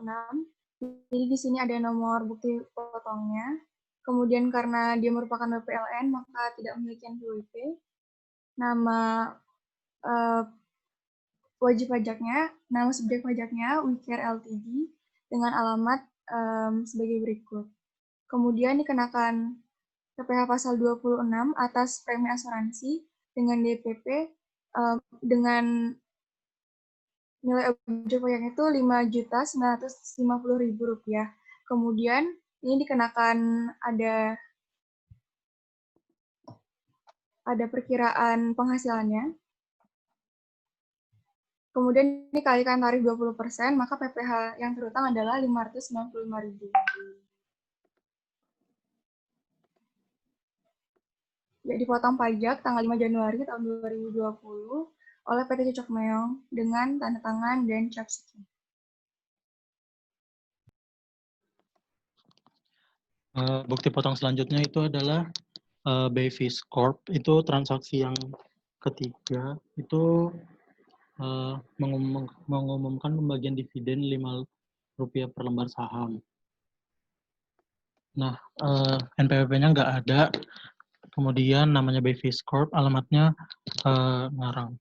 jadi di sini ada nomor bukti potongnya. Kemudian karena dia merupakan WPLN, maka tidak memiliki NPWP. Nama wajib pajaknya, nama subjek pajaknya WeCare Ltd dengan alamat sebagai berikut. Kemudian dikenakan PPh pasal 26 atas premi asuransi dengan DPP dengan nilai objek pajak itu Rp5.950.000. Kemudian ini dikenakan ada perkiraan penghasilannya. Kemudian dikalikan tarif 20%, maka PPh yang terutang adalah Rp595.000. Ya, dipotong pajak tanggal 5 Januari tahun 2020 oleh PT Cucok Meong dengan tanda tangan dan cap sekian. Bukti potong selanjutnya itu adalah Bayfish Corp. Itu transaksi yang ketiga, itu mengumumkan pembagian dividen Rp5 per lembar saham. Nah, NPWP-nya nggak ada. Kemudian namanya Bayfish Corp, alamatnya Ngarang.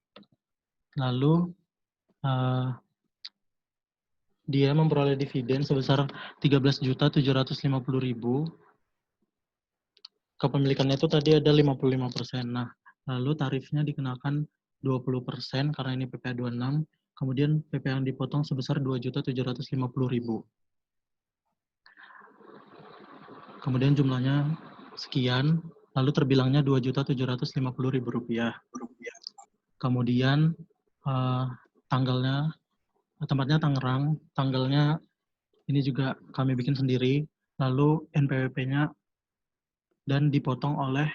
Lalu dia memperoleh dividen sebesar 13.750.000. Kepemilikannya itu tadi ada 55%. Nah, lalu tarifnya dikenakan 20% karena ini PPh 26. Kemudian PPh yang dipotong sebesar 2.750.000. Kemudian jumlahnya sekian, lalu terbilangnya Rp2.750.000. Kemudian tempatnya Tangerang, tanggalnya ini juga kami bikin sendiri, lalu NPWP-nya dan dipotong oleh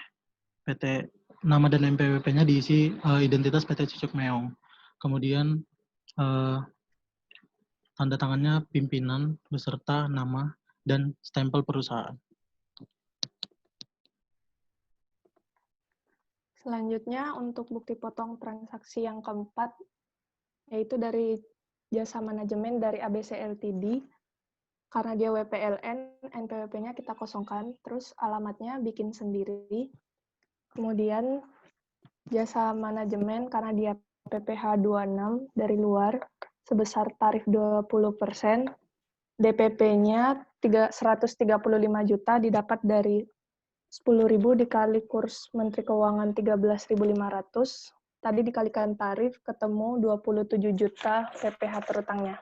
PT, nama dan NPWP-nya diisi identitas PT Cucok Meong. kemudian tanda tangannya pimpinan beserta nama dan stempel perusahaan. Selanjutnya untuk bukti potong transaksi yang keempat, yaitu dari jasa manajemen dari ABC Ltd. Karena dia WPLN, NPWP-nya kita kosongkan, terus alamatnya bikin sendiri. Kemudian jasa manajemen karena dia PPH 26 dari luar sebesar tarif 20%, DPP-nya 135 juta didapat dari 10.000 dikali kurs Menteri Keuangan 13.500, tadi dikalikan tarif ketemu 27 juta PPH terutangnya.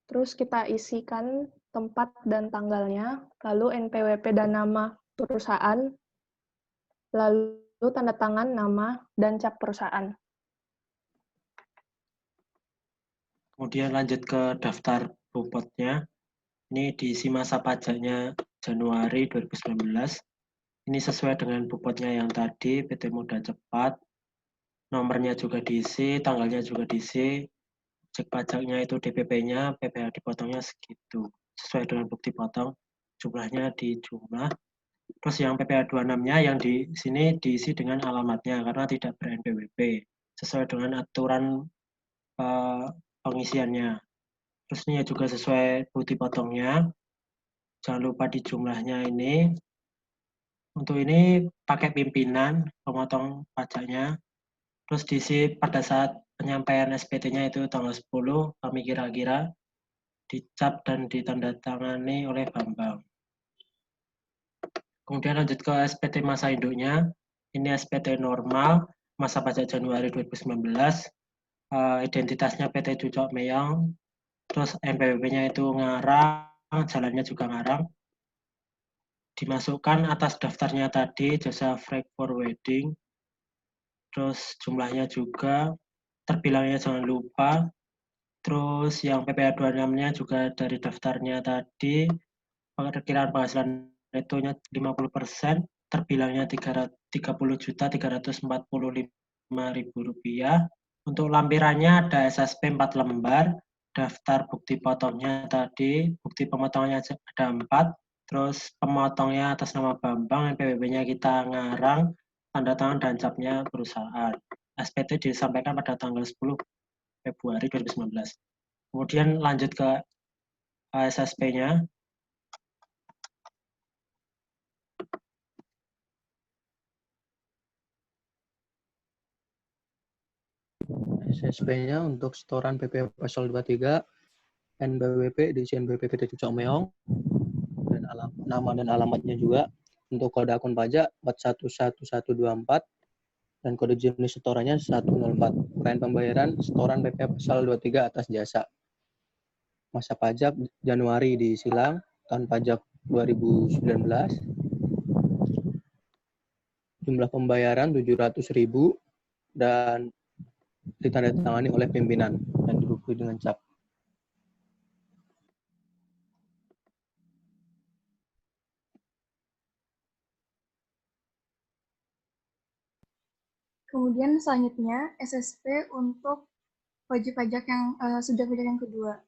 Terus kita isikan tempat dan tanggalnya, lalu NPWP dan nama perusahaan, lalu tanda tangan, nama, dan cap perusahaan. Kemudian lanjut ke daftar bobotnya. Ini diisi masa pajaknya Januari 2019. Ini sesuai dengan bobotnya yang tadi, PT Moda Cepat. Nomornya juga diisi, tanggalnya juga diisi. Cek pajaknya itu DPP-nya, PPH dipotongnya segitu. Sesuai dengan bukti potong, jumlahnya dijumlah. Terus yang PPH 26-nya yang di sini diisi dengan alamatnya, karena tidak ber-NPWP. Sesuai dengan aturan pengisiannya. Terus ini juga sesuai bukti potongnya. Jangan lupa di jumlahnya ini. Untuk ini pakai pimpinan, pemotong pajaknya. Terus diisi pada saat penyampaian SPT-nya itu tanggal 10, kami kira-kira dicap dan ditandatangani oleh Bambang. Kemudian lanjut ke SPT masa induknya. Ini SPT normal, masa pajak Januari 2019. Identitasnya PT Cucok Meyong. Terus NPWP-nya itu Ngarang, jalannya juga Ngarang. Dimasukkan atas daftarnya tadi, jasa freight forwarding. Terus jumlahnya juga, terbilangnya jangan lupa. Terus yang PPH 26-nya juga dari daftarnya tadi, perkiraan penghasilan netonya 50%, terbilangnya 30.345.000 rupiah. Untuk lampirannya ada SSP 4 lembar, daftar bukti potongnya tadi, bukti pemotongannya ada 4, terus pemotongnya atas nama Bambang, NPWP-nya kita Ngarang, tanda tangan dan capnya perusahaan. SPT disampaikan pada tanggal 10 Februari 2019. Kemudian lanjut ke SSP-nya. SSP-nya untuk setoran PP pasal 23, NPWP diisi NPWP PT Cucok Meong, dan nama dan alamatnya juga. Untuk kode akun pajak 411124, dan kode jenis setorannya 104. Uraian pembayaran setoran PP pasal 23 atas jasa. Masa pajak Januari di silang, tahun pajak 2019. Jumlah pembayaran 700.000 dan ditandatangani oleh pimpinan dan dibukti dengan cap. Kemudian selanjutnya SSP untuk wajib pajak yang sudah pajak yang kedua.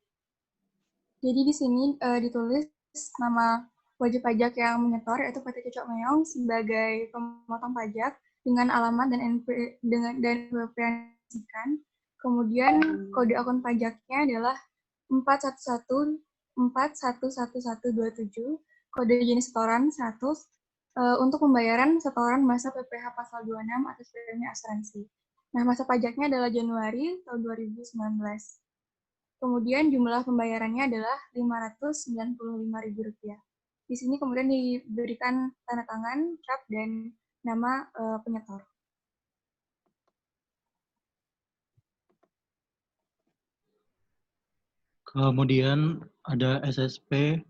Jadi di sini ditulis nama wajib pajak yang menyetor yaitu PT Cucok Meong sebagai pemotong pajak dengan alamat dan NPWP yang diberikan. Kemudian kode akun pajaknya adalah 411127, kode jenis setoran 100, untuk pembayaran setoran masa PPH pasal 26 atas premi asuransi. Nah, masa pajaknya adalah Januari tahun 2019. Kemudian jumlah pembayarannya adalah Rp595.000. Di sini kemudian diberikan tanda tangan, cap, dan nama penyetor. Kemudian ada SSP,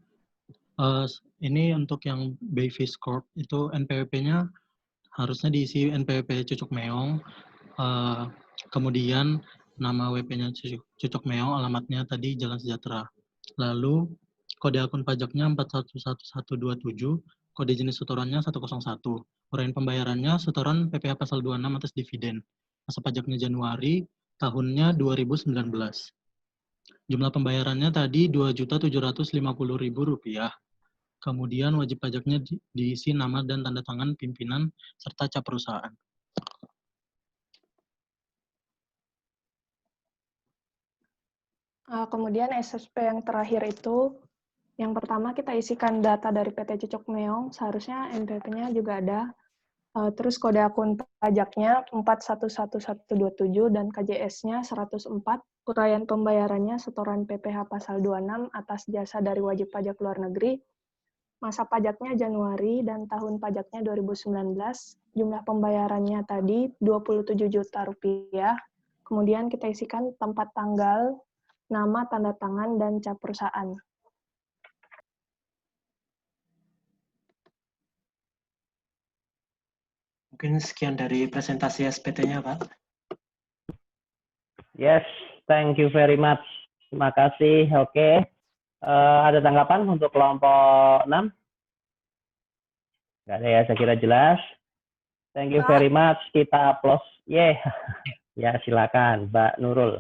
ini untuk yang Bayfish Corp, itu NPWP-nya harusnya diisi NPWP Cucok Meong, kemudian nama WP-nya Cucok Meong, alamatnya tadi Jalan Sejahtera. Lalu kode akun pajaknya 411127, Kode jenis setorannya 101. Uraian pembayarannya setoran PPh pasal 26 atas dividen. Masa pajaknya Januari, tahunnya 2019. Jumlah pembayarannya tadi Rp2.750.000. Kemudian wajib pajaknya diisi nama dan tanda tangan pimpinan serta cap perusahaan. Kemudian SSP yang terakhir itu, yang pertama kita isikan data dari PT Cocok Meong, seharusnya NPWP-nya juga ada. Terus kode akun pajaknya 411127 dan KJS-nya 104. Uraian pembayarannya setoran PPh pasal 26 atas jasa dari wajib pajak luar negeri. Masa pajaknya Januari dan tahun pajaknya 2019. Jumlah pembayarannya tadi 27 juta rupiah. Kemudian kita isikan tempat tanggal, nama, tanda tangan, dan cap perusahaan. Mungkin sekian dari presentasi SPT-nya, Pak. Yes, thank you very much. Terima kasih. Oke. Ada tanggapan untuk kelompok 6? Nggak ada ya, saya kira jelas. Thank you very much. Kita applause. Yeah. Ya, silakan, Mbak Nurul.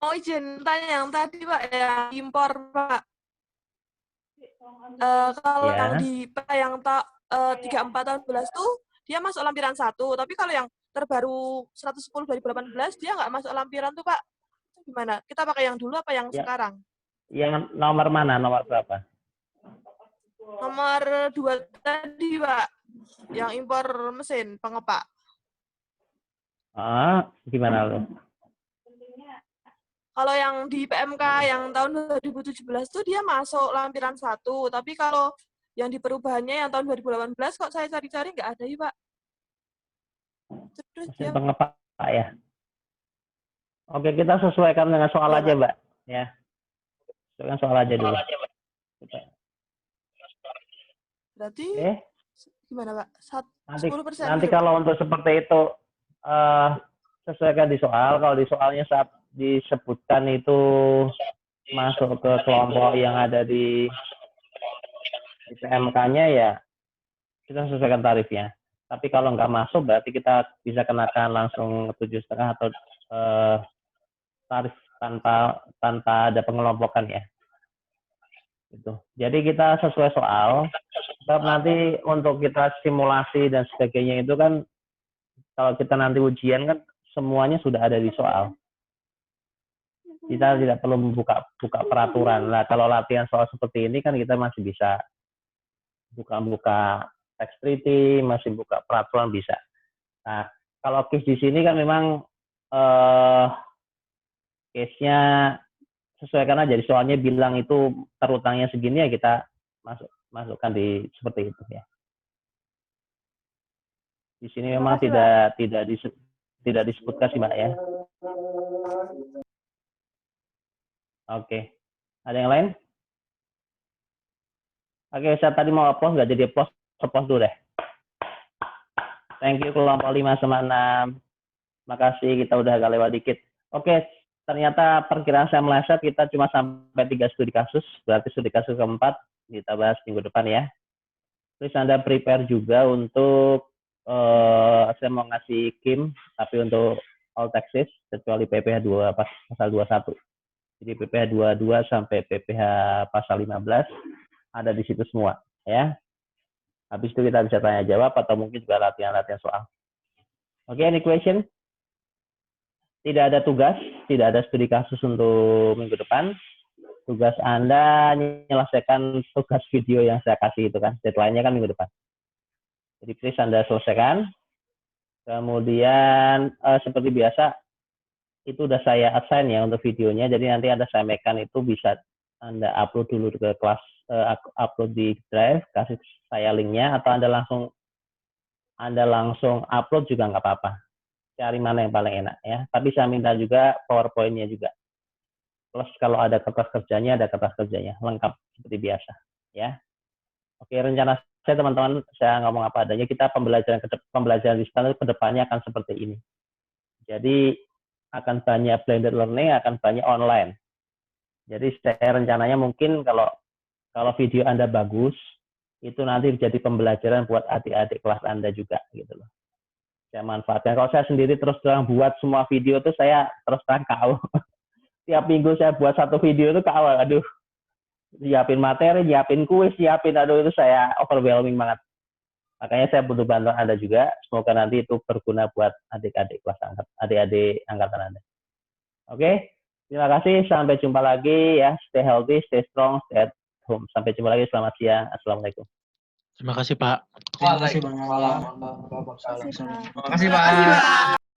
Mau izin tanya yang tadi, Pak, yang impor, Pak. Kalau yang di yang 34 tahun 11 tuh dia masuk lampiran 1, tapi kalau yang terbaru 110 2018 dia nggak masuk lampiran tuh, Pak. Gimana? Kita pakai yang dulu apa yang sekarang? Yang nomor mana? Nomor berapa? Nomor 2 tadi, Pak. Yang impor mesin pengepak. Gimana lo? Kalau yang di PMK yang tahun 2017 tuh dia masuk lampiran 1, tapi kalau yang di perubahannya yang tahun 2018 kok saya cari-cari nggak ada ya, Pak. Terus mesin pengepak ya. Oke, kita sesuaikan dengan soal aja, Mbak. Ya. Sesuaikan soal aja dulu. Berarti gimana, Pak? 10%. Nanti kalau untuk seperti itu sesuaikan di soal. Kalau di soalnya saat disebutkan itu masuk ke kelompok yang ada di PMK-nya, ya kita sesuaikan tarifnya. Tapi kalau nggak masuk berarti kita bisa kenakan langsung 7,5 atau tarif tanpa ada pengelompokan ya. Gitu. Jadi kita sesuai soal. Sebab nanti untuk kita simulasi dan sebagainya itu kan kalau kita nanti ujian kan semuanya sudah ada di soal. Kita tidak perlu buka peraturan. Nah, kalau latihan soal seperti ini kan kita masih bisa buka text treaty, masih buka peraturan bisa. Nah, kalau case di sini kan memang case-nya sesuaikan aja. Soalnya bilang itu terutangnya segini ya kita masukkan di seperti itu ya. Di sini memang tidak disebutkan sih, Mbak ya. Oke. Ada yang lain? Oke, saya tadi mau applause, nggak jadi applause dulu deh. Thank you kelompok 5 sama 6. Makasih, kita udah agak lewat dikit. Oke, ternyata perkiraan saya meleset, kita cuma sampai 3 studi kasus, berarti studi kasus keempat kita bahas minggu depan ya. Terus Anda prepare juga untuk, saya mau ngasih KIM, tapi untuk all taxes, kecuali PPh 2 pasal 21. Jadi PPh 22 sampai PPh pasal 15 ada di situ semua ya. Habis itu kita bisa tanya jawab atau mungkin juga latihan-latihan soal. Oke, any question? Tidak ada tugas, tidak ada studi kasus untuk minggu depan. Tugas Anda menyelesaikan tugas video yang saya kasih itu kan. Deadline-nya kan minggu depan. Jadi please Anda selesaikan. Kemudian seperti biasa itu udah saya assign ya untuk videonya, jadi nanti ada saya mekan itu bisa Anda upload dulu ke kelas, upload di Drive, kasih saya linknya, atau Anda langsung upload juga nggak apa-apa. Cari mana yang paling enak ya. Tapi saya minta juga PowerPoint-nya juga. Plus kalau ada kertas kerjanya, lengkap seperti biasa ya. Oke, rencana saya teman-teman, saya ngomong apa adanya, kita pembelajaran digital ke depannya akan seperti ini. Jadi akan banyak blended learning, akan banyak online. Jadi saya rencananya mungkin kalau Kalau video Anda bagus, itu nanti jadi pembelajaran buat adik-adik kelas Anda juga gitu loh. Saya manfaatkan. Kalau saya sendiri terus terang buat semua video itu saya terus terang KO. Tiap minggu saya buat satu video itu KO. Aduh, nyiapin materi, nyiapin kuis, aduh itu saya overwhelming banget. Makanya saya butuh bantuan Anda juga. Semoga nanti itu berguna buat adik-adik kelas adik-adik angkatan Anda. Oke, terima kasih. Sampai jumpa lagi ya. Stay healthy, stay strong, stay at home. Sampai jumpa lagi. Selamat siang. Assalamualaikum. Terima kasih, Pak. Terima kasih, Bang. Terima kasih, Pak. Terima kasih, Pak.